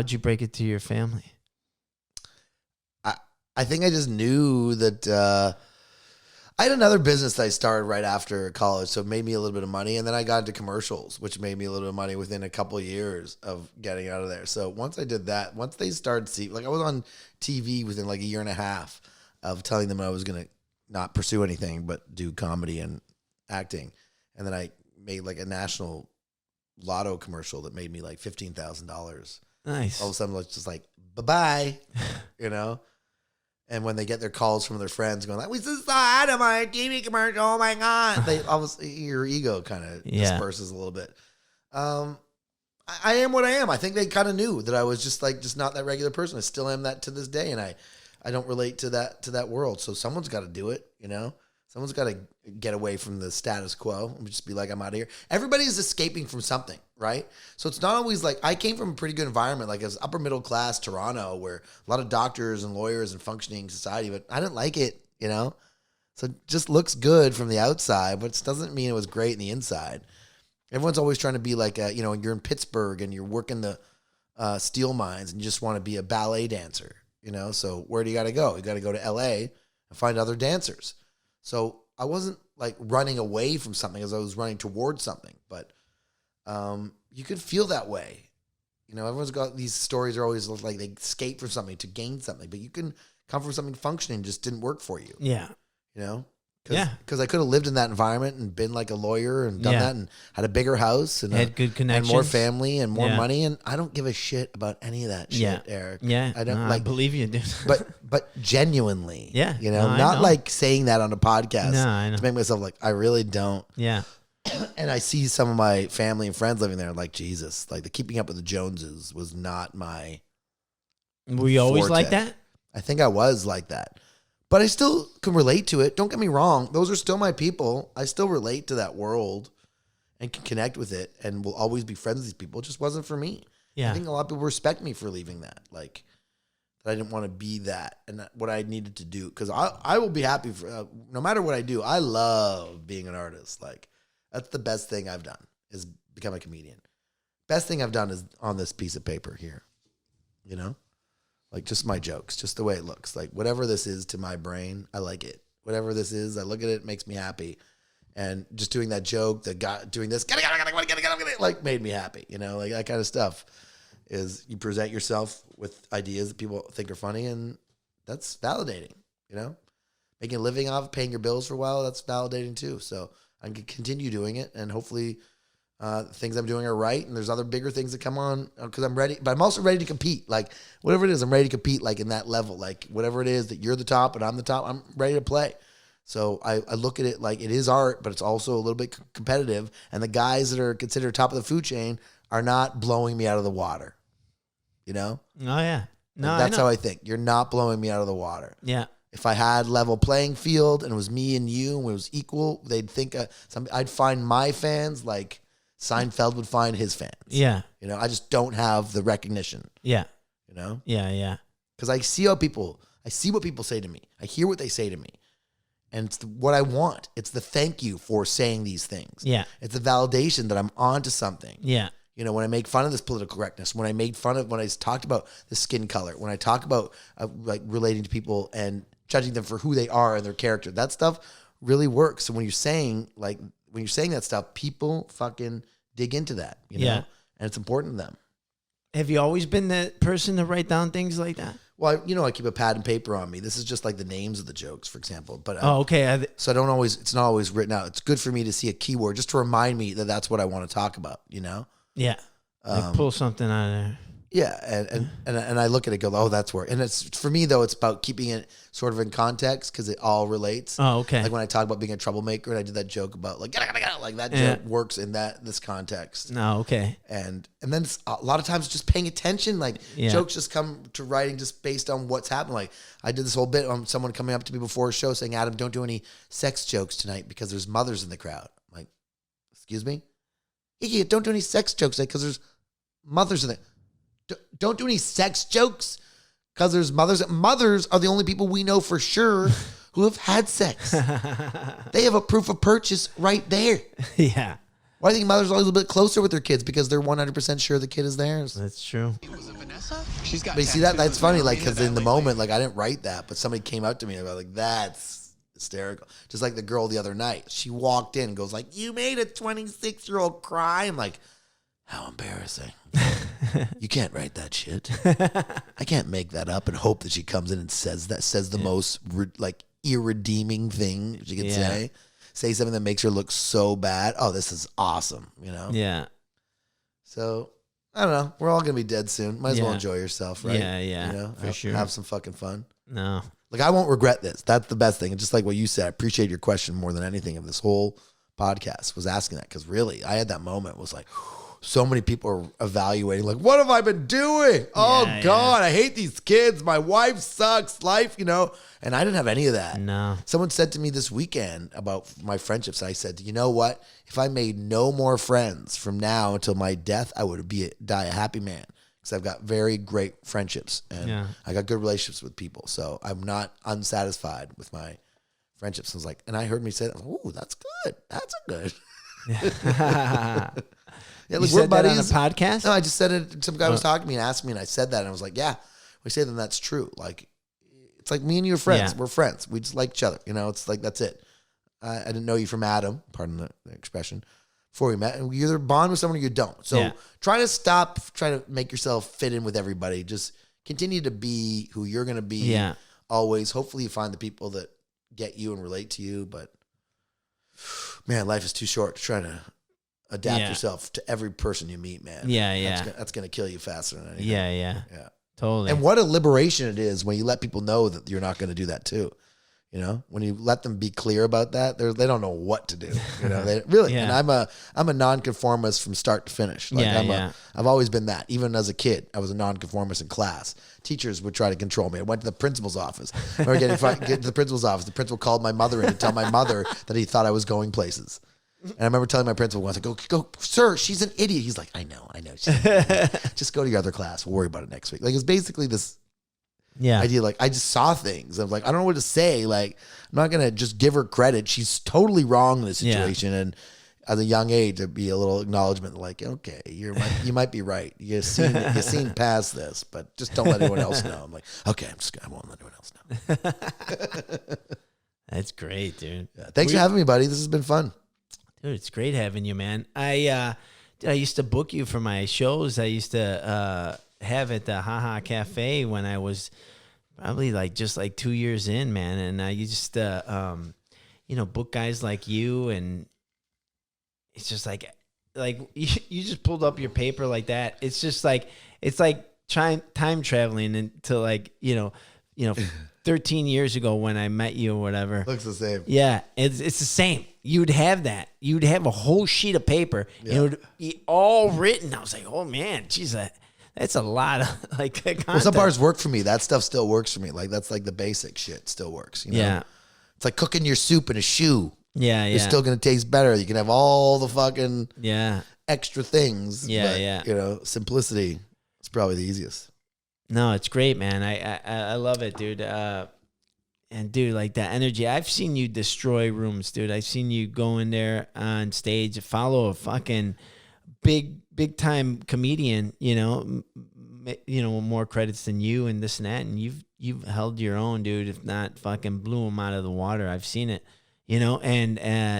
you break it to your family? I think I just knew that I had another business that I started right after college, so it made me a little bit of money. And then I got into commercials, which made me a little bit of money within a couple of years of getting out of there. So once I did that, once they started seeing, like I was on TV within like a year and a half of telling them I was going to not pursue anything but do comedy and acting. And then I made like a national lotto commercial that made me like $15,000. Nice. All of a sudden, it's just like, bye-bye, And when they get their calls from their friends going, like, we just saw Adam on a TV commercial, oh my God. Your ego kind of disperses a little bit. I am what I am. I think they kind of knew that I was just not that regular person. I still am that to this day. And I don't relate to that world. So someone's got to do it, Someone's got to get away from the status quo and just be like, I'm out of here. Everybody is escaping from something, right? So it's not always like, I came from a pretty good environment, like as upper middle class Toronto, where a lot of doctors and lawyers and functioning society, but I didn't like it, So it just looks good from the outside, but it doesn't mean it was great in the inside. Everyone's always trying to be like, you're in Pittsburgh and you're working the steel mines and you just want to be a ballet dancer, So where do you got to go? You got to go to LA and find other dancers. So I wasn't like running away from something as I was running towards something, but you could feel that way. Everyone's got these stories are always like they escape from something to gain something, but you can come from something functioning just didn't work for you. Yeah. Because I could have lived in that environment and been like a lawyer and done that and had a bigger house and had good connections and more family and more money. And I don't give a shit about any of that shit, Eric. Yeah. I don't I believe you, dude. but genuinely, Yeah. not like saying that on a podcast No, I know. to make myself like, I really don't. Yeah. And I see some of my family and friends living there like, Jesus, like the keeping up with the Joneses was not my Were you always forte. like that? I think I was like that. But I still can relate to it. Don't get me wrong. Those are still my people. I still relate to that world and can connect with it and will always be friends with these people. It just wasn't for me. Yeah. I think a lot of people respect me for leaving that. Like, that I didn't want to be that and what I needed to do. Because I will be happy for, no matter what I do, I love being an artist. Like, that's the best thing I've done is become a comedian. Best thing I've done is on this piece of paper here. Like just my jokes, just the way it looks. Like whatever this is to my brain, I like it. Whatever this is, I look at it, it makes me happy. And just doing that joke, the guy doing this, like made me happy. Like that kind of stuff is you present yourself with ideas that people think are funny, and that's validating. Making a living off paying your bills for a while, that's validating too. So I can continue doing it, and hopefully things I'm doing are right, and there's other bigger things that come on because I'm ready, but I'm also ready to compete. Like whatever it is, I'm ready to compete like in that level, like whatever it is that you're the top and I'm the top, I'm ready to play. So I look at it like it is art, but it's also a little bit competitive. And the guys that are considered top of the food chain are not blowing me out of the water, Oh, yeah. No, like, that's how I think. You're not blowing me out of the water. Yeah. If I had level playing field and it was me and you and it was equal, they'd think I'd find my fans like Seinfeld would find his fans. Yeah. I just don't have the recognition. Yeah. Yeah. Yeah. Because I see what people say to me. I hear what they say to me. And it's what I want. It's the thank you for saying these things. Yeah. It's the validation that I'm onto something. Yeah. You know, when I make fun of this political correctness, when I talked about the skin color, when I talk about like relating to people and judging them for who they are and their character, that stuff really works. So when you're saying that stuff, people fucking dig into that, you know, and it's important to them. Have you always been that person to write down things like that? Well, I keep a pad and paper on me. This is just like the names of the jokes, for example. But okay. So it's not always written out. It's good for me to see a keyword just to remind me that that's what I want to talk about, you know? Yeah. Like pull something out of there. Yeah, and I look at it and go, oh, that's where. And it's for me though, it's about keeping it sort of in context because it all relates. Oh, okay. Like when I talk about being a troublemaker, and I did that joke about like like joke works in this context. No, okay. And then it's, a lot of times just paying attention. Like jokes just come to writing just based on what's happening. Like I did this whole bit on someone coming up to me before a show saying, Adam, don't do any sex jokes tonight because there's mothers in the crowd. I'm like, excuse me? Yeah, don't do any sex jokes because there's mothers in there. Don't do any sex jokes because there's mothers. Mothers are the only people we know for sure who have had sex. They have a proof of purchase right there. Yeah. Why do you think mothers are always a little bit closer with their kids? Because they're 100% sure the kid is theirs. That's true. She's got. But you see that's funny. Like because in the moment, like I didn't write that, but somebody came up to me about like that's hysterical. Just like the girl the other night, she walked in and goes like, "You made a 26-year-old cry." I'm like, how embarrassing. You can't write that shit. I can't make that up and hope that she comes in and says the most like irredeeming thing she can say something that makes her look so bad. Oh, this is awesome, you know? Yeah. So I don't know. We're all gonna be dead soon. Might as well enjoy yourself, right? Yeah, yeah. You know, for sure. Have some fucking fun. No. Like I won't regret this. That's the best thing. And just like what you said, I appreciate your question more than anything of this whole podcast was asking that because really I had that moment was like so many people are evaluating like, what have I been doing? Oh God, I hate these kids. My wife sucks, life, you know, and I didn't have any of that. No. Someone said to me this weekend about my friendships. I said, you know what? If I made no more friends from now until my death, I would die a happy man because I've got very great friendships and I got good relationships with people. So I'm not unsatisfied with my friendships. I was like, and I heard me say that. Oh, that's good. That's a good. Yeah, like, you said that on a podcast? No, I just said it. Some guy was talking to me and asked me, and I said that, and I was like, "Yeah." We say then that's true. Like, it's like me and you are friends. Yeah. We're friends. We just like each other. You know, it's like that's it. I didn't know you from Adam. Pardon the expression. Before we met, and you either bond with someone or you don't. So try to stop trying to make yourself fit in with everybody. Just continue to be who you're going to be. Yeah. Always. Hopefully, you find the people that get you and relate to you. But man, life is too short to try to adapt yourself to every person you meet, man. Yeah. That's going to kill you faster than anything. Yeah. Totally. And what a liberation it is when you let people know that you're not going to do that too. You know, when you let them be clear about that, they don't know what to do. You know, they really. And I'm a nonconformist from start to finish. Like I've always been that. Even as a kid, I was a nonconformist in class. Teachers would try to control me. I went to the principal's office. I remember getting to the principal's office. The principal called my mother in to tell my mother that he thought I was going places. And I remember telling my principal once, I go, sir, she's an idiot. He's like, I know. Just go to your other class. We'll worry about it next week. Like, it's basically this idea. Like, I just saw things. I was like, I don't know what to say. Like, I'm not going to just give her credit. She's totally wrong in this situation. Yeah. And at a young age, there'd be a little acknowledgement like, okay, you might be right. You've seen past this, but just don't let anyone else know. I'm like, okay, I won't let anyone else know. That's great, dude. Yeah. Thanks for having me, buddy. This has been fun. Dude, it's great having you, man. I used to book you for my shows. I used to have at the Haha Cafe when I was probably just 2 years in, man. And I used to, book guys like you, and it's just like you just pulled up your paper like that. It's just like it's like time traveling into 13 years ago when I met you or whatever. Looks the same. Yeah, it's the same. You'd have that. You'd have a whole sheet of paper. Yeah. And it would be all written. I was like, oh, man, geez, that's a lot of content. Well, some parts work for me. That stuff still works for me. Like, that's like the basic shit still works. You know? Yeah. It's like cooking your soup in a shoe. Yeah, It's still going to taste better. You can have all the fucking extra things. Yeah, but, simplicity is probably the easiest. No, it's great, man. I love it, dude. And dude, like that energy, I've seen you destroy rooms, dude. I've seen you go in there on stage, follow a fucking big time comedian, more credits than you and this and that. And you've held your own, dude, if not fucking blew them out of the water. I've seen it, and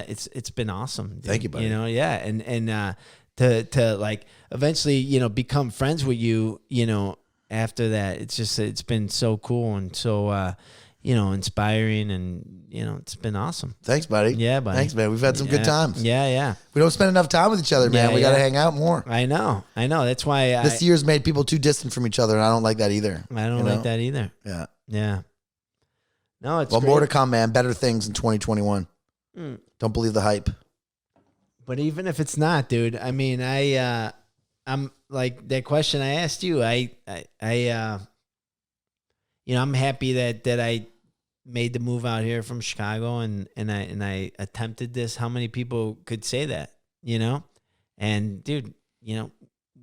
it's been awesome. Dude. Thank you, buddy. Yeah. And to like eventually, become friends with you, after that, it's been so cool and so, inspiring, and it's been awesome. Thanks, buddy. Yeah, buddy. Thanks, man. We've had some good times. Yeah. We don't spend enough time with each other, man. We got to hang out more. I know. That's why this year's made people too distant from each other, and I don't like that either. I don't like that either. Yeah. No, it's more to come, man. Better things in 2021. Don't believe the hype. But even if it's not, dude, I mean, I'm like that question I asked you. I'm happy that I made the move out here from Chicago and I attempted this. How many people could say that, And dude,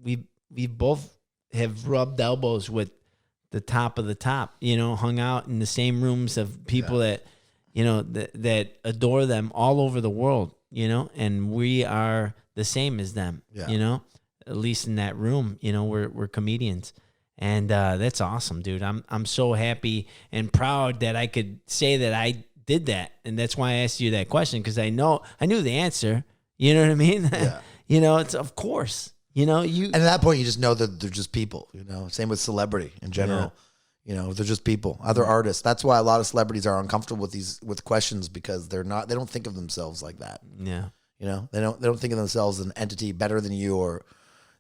we both have rubbed elbows with the top of the top, hung out in the same rooms of people that, that adore them all over the world, and we are the same as them, at least in that room, we're comedians. And that's awesome, dude. I'm so happy and proud that I could say that I did that, and that's why I asked you that question, because I knew the answer. You know what I mean? Yeah. It's of course. And at that point, you just know that they're just people. Same with celebrity in general. Yeah. They're just people, other artists. That's why a lot of celebrities are uncomfortable with questions, because they don't think of themselves like that. Yeah. They don't think of themselves as an entity better than you, or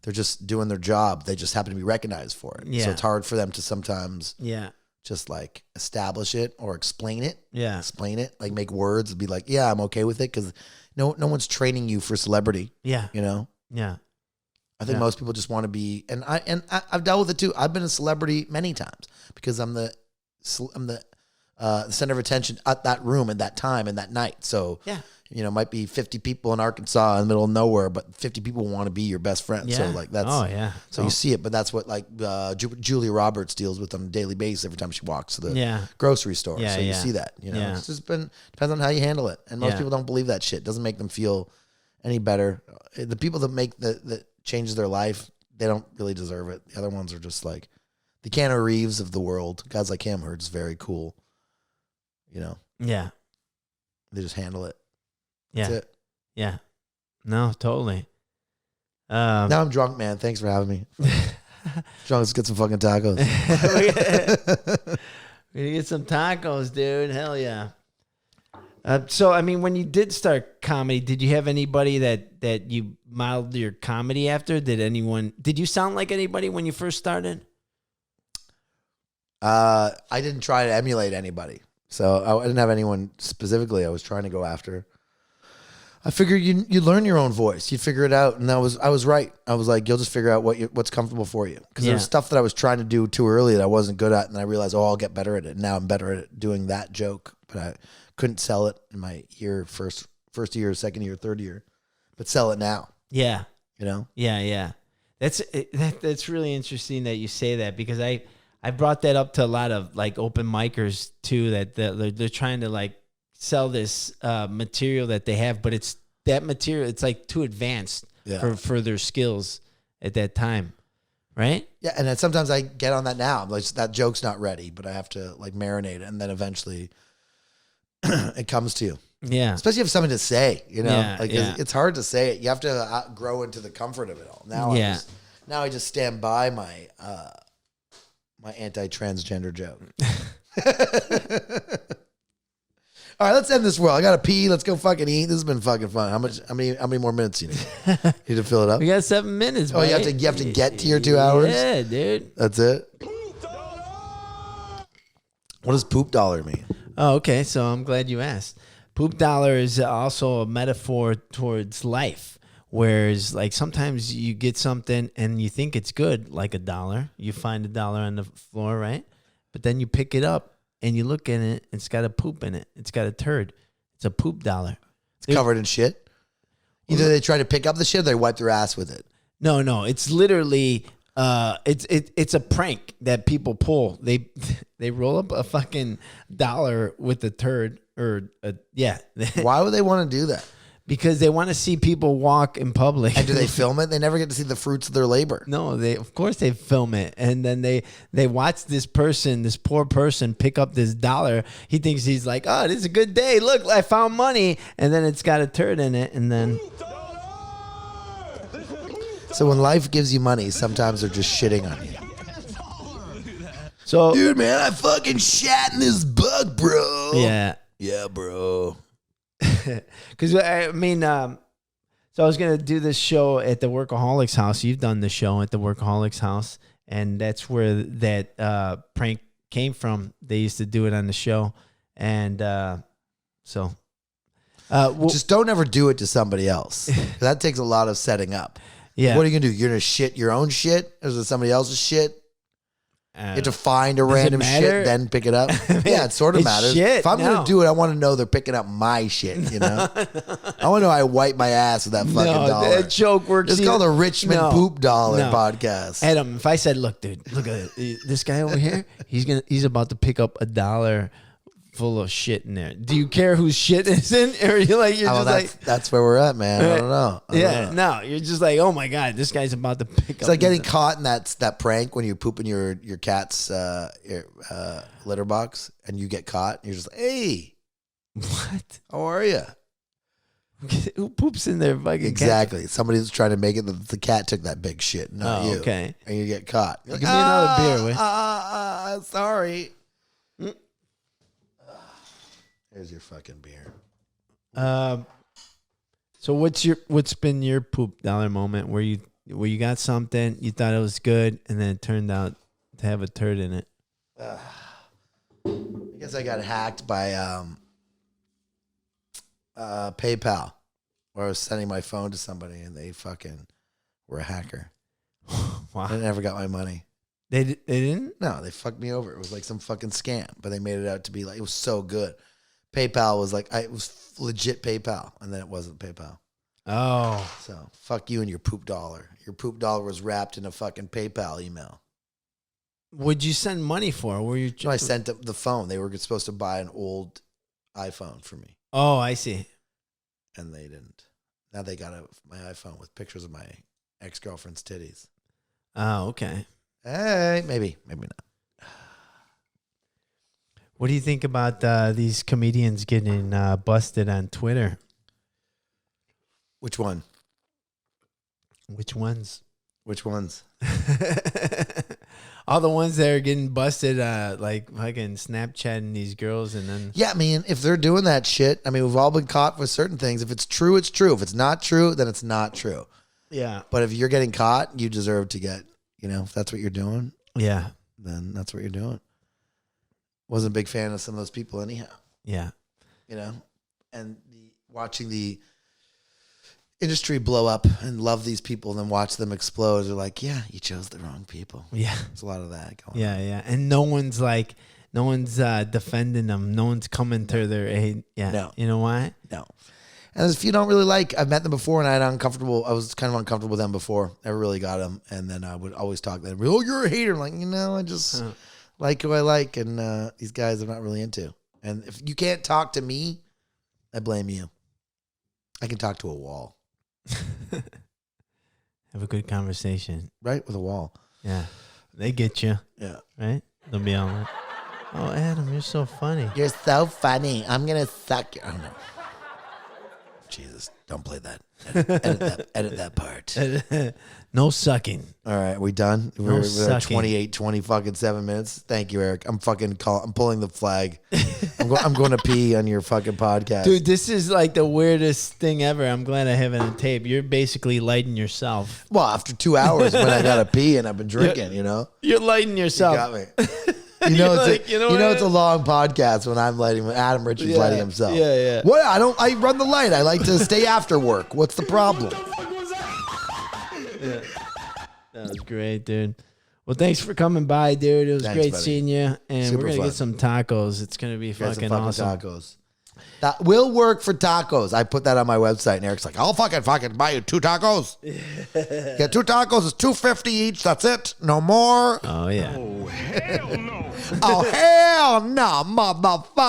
they're just doing their job. They just happen to be recognized for it. Yeah. So it's hard for them to sometimes just like establish it or explain it. Yeah. Explain it, like make words and be like, yeah, I'm okay with it, because no one's training you for celebrity. Yeah. Yeah. I think most people just want to be, and I've dealt with it too. I've been a celebrity many times because I'm the center of attention at that room at that time and that night. So might be 50 people in Arkansas in the middle of nowhere, but 50 people want to be your best friend. Yeah. So like that's So you see it, but that's what like Julia Roberts deals with on a daily basis every time she walks to the grocery store. So you see that. It's just depends on how you handle it, and most people don't believe that shit. It doesn't make them feel any better. The people that make that changes their life, they don't really deserve it. The other ones are just like the Keanu Reeves of the world. Guys like him are just very cool. Yeah. They just handle it. Yeah. That's it. Yeah. No, totally. Now I'm drunk, man. Thanks for having me. Drunk, let's get some fucking tacos. We're gonna get some tacos, dude. Hell yeah. So, I mean, when you did start comedy, did you have anybody that you modeled your comedy after? Did you sound like anybody when you first started? I didn't try to emulate anybody. So I didn't have anyone specifically I was trying to go after. I figured you learn your own voice. You figure it out. And I was right. I was like, you'll just figure out what's comfortable for you. Because there was stuff that I was trying to do too early that I wasn't good at. And I realized, I'll get better at it. And now I'm better at doing that joke. But I couldn't sell it in my first year, second year, third year. But sell it now. Yeah. Yeah. That's really interesting that you say that, because I brought that up to a lot of like open micers too, that they're trying to like sell this material that they have, but it's like too advanced for their skills at that time, right? Yeah, and then sometimes I get on that now. I'm like, that joke's not ready, but I have to like marinate it, and then eventually it comes to you. Yeah, especially if you have something to say, it's hard to say it. You have to grow into the comfort of it all. Now, I just stand by my my anti-transgender joke. All right, let's end this world. I gotta pee. Let's go fucking eat. This has been fucking fun. How many more minutes you need? Need to fill it up? We got 7 minutes. Oh, you have to get to your 2 hours? Yeah, dude. That's it. What does poop dollar mean? Oh, okay. So I'm glad you asked. Poop dollar is also a metaphor towards life. Whereas, like, sometimes you get something and you think it's good, like $1. You find $1 on the floor, right? But then you pick it up and you look at it, it's got a poop in it. It's got a turd. It's a poop dollar. It's covered in shit? Either they try to pick up the shit or they wipe their ass with it. No. It's literally It's a prank that people pull. They roll up a fucking dollar with a turd yeah. Why would they want to do that? Because they want to see people walk in public. And do they film it? They never get to see the fruits of their labor. No, of course they film it, and then they watch this poor person pick up this dollar. He thinks he's like, oh, this is a good day. Look, I found money, and then it's got a turd in it, and then. So when life gives you money, sometimes they're just shitting on you. So, dude, man, I fucking shat in this bug, bro. Yeah. Yeah, bro. Because I mean, so I was gonna do this show at the Workaholics house. You've done the show at the Workaholics house, and that's where that prank came from. They used to do it on the show, and just don't ever do it to somebody else. That takes a lot of setting up. Yeah. What are you gonna do? You're gonna shit your own shit, or is it somebody else's shit? You have to find a random shit, then pick it up. Yeah, it sort of matters. Shit, if I'm going to do it, I want to know they're picking up my shit, you know? I want to know I wipe my ass with that fucking dollar. That joke works. It's called the Richmond Poop Dollar podcast. Adam, if I said, look, dude, look at this guy over here. He's about to pick up a dollar full of shit in there. Do you care whose shit is in? Or That's where we're at, man. I don't know. No, you're just like, oh my God, this guy's about to pick up. It's like getting caught in that prank when you poop in your cat's litter box and you get caught. And you're just like, hey, what? How are you? Who poops in their fucking Exactly. cat? Somebody's trying to make it that the cat took that big shit, not you. Okay. And you get caught. You're Give me another beer, will sorry. Here's your fucking beer. So what's been your poop dollar moment where you got something, you thought it was good, and then it turned out to have a turd in it? I guess I got hacked by PayPal, where I was sending my phone to somebody and they fucking were a hacker. Wow. I never got my money. They didn't? No, they fucked me over. It was like some fucking scam, but they made it out to be like, it was so good. PayPal was like, it was legit PayPal, and then it wasn't PayPal. Oh. So, fuck you and your poop dollar. Your poop dollar was wrapped in a fucking PayPal email. What'd you send money for? Were you? No, I sent them the phone. They were supposed to buy an old iPhone for me. Oh, I see. And they didn't. Now they got my iPhone with pictures of my ex-girlfriend's titties. Oh, okay. Hey, maybe not. What do you think about these comedians getting busted on Twitter? Which one? Which ones? Which ones? All the ones that are getting busted, like fucking Snapchatting these girls, and then yeah, I mean, if they're doing that shit, I mean, we've all been caught with certain things. If it's true, it's true. If it's not true, then it's not true. Yeah. But if you're getting caught, you deserve to get. If that's what you're doing, yeah, then that's what you're doing. Wasn't a big fan of some of those people anyhow. Yeah. And watching the industry blow up and love these people and then watch them explode. They're like, yeah, you chose the wrong people. Yeah. There's a lot of that going on. Yeah. And no one's defending them. No one's coming to their aid. Yeah. No. You know why? No. And if you don't really I've met them before and I was kind of uncomfortable with them before. Never really got them. And then I would always talk to them. Oh, you're a hater. I'm like, I just like who I like. And these guys I'm not really into. And if you can't talk to me, I blame you. I can talk to a wall. Have a good conversation. Right? With a wall. Yeah. They get you. Yeah. Right? They'll be all like, oh, Adam, you're so funny. You're so funny. I'm going to suck your... Oh, no. Jesus, don't play that. Edit that part. No sucking. All right, we done? No We're sucking. 28, 20 fucking 7 minutes. Thank you, Eric. I'm pulling the flag. I'm going to pee on your fucking podcast. Dude, this is like the weirdest thing ever. I'm glad I have it on tape. You're basically lighting yourself. Well, after 2 hours when I got to pee and I've been drinking, You're lighting yourself. You got me. It's a long podcast when Adam Richards lighting himself. Yeah. What? I run the light. I like to stay after work. What's the problem? Yeah. That was great, dude. Well, thanks for coming by, dude. It was great buddy. seeing you. And Super we're going to fun. get some tacos. It's going to be fucking awesome. Tacos. That will work for tacos. I put that on my website, and Eric's like, I'll fucking buy you 2 tacos. Yeah, 2 tacos is $2.50 each. That's it. No more. Oh, yeah. Oh, hell no. Oh, hell no, motherfucker.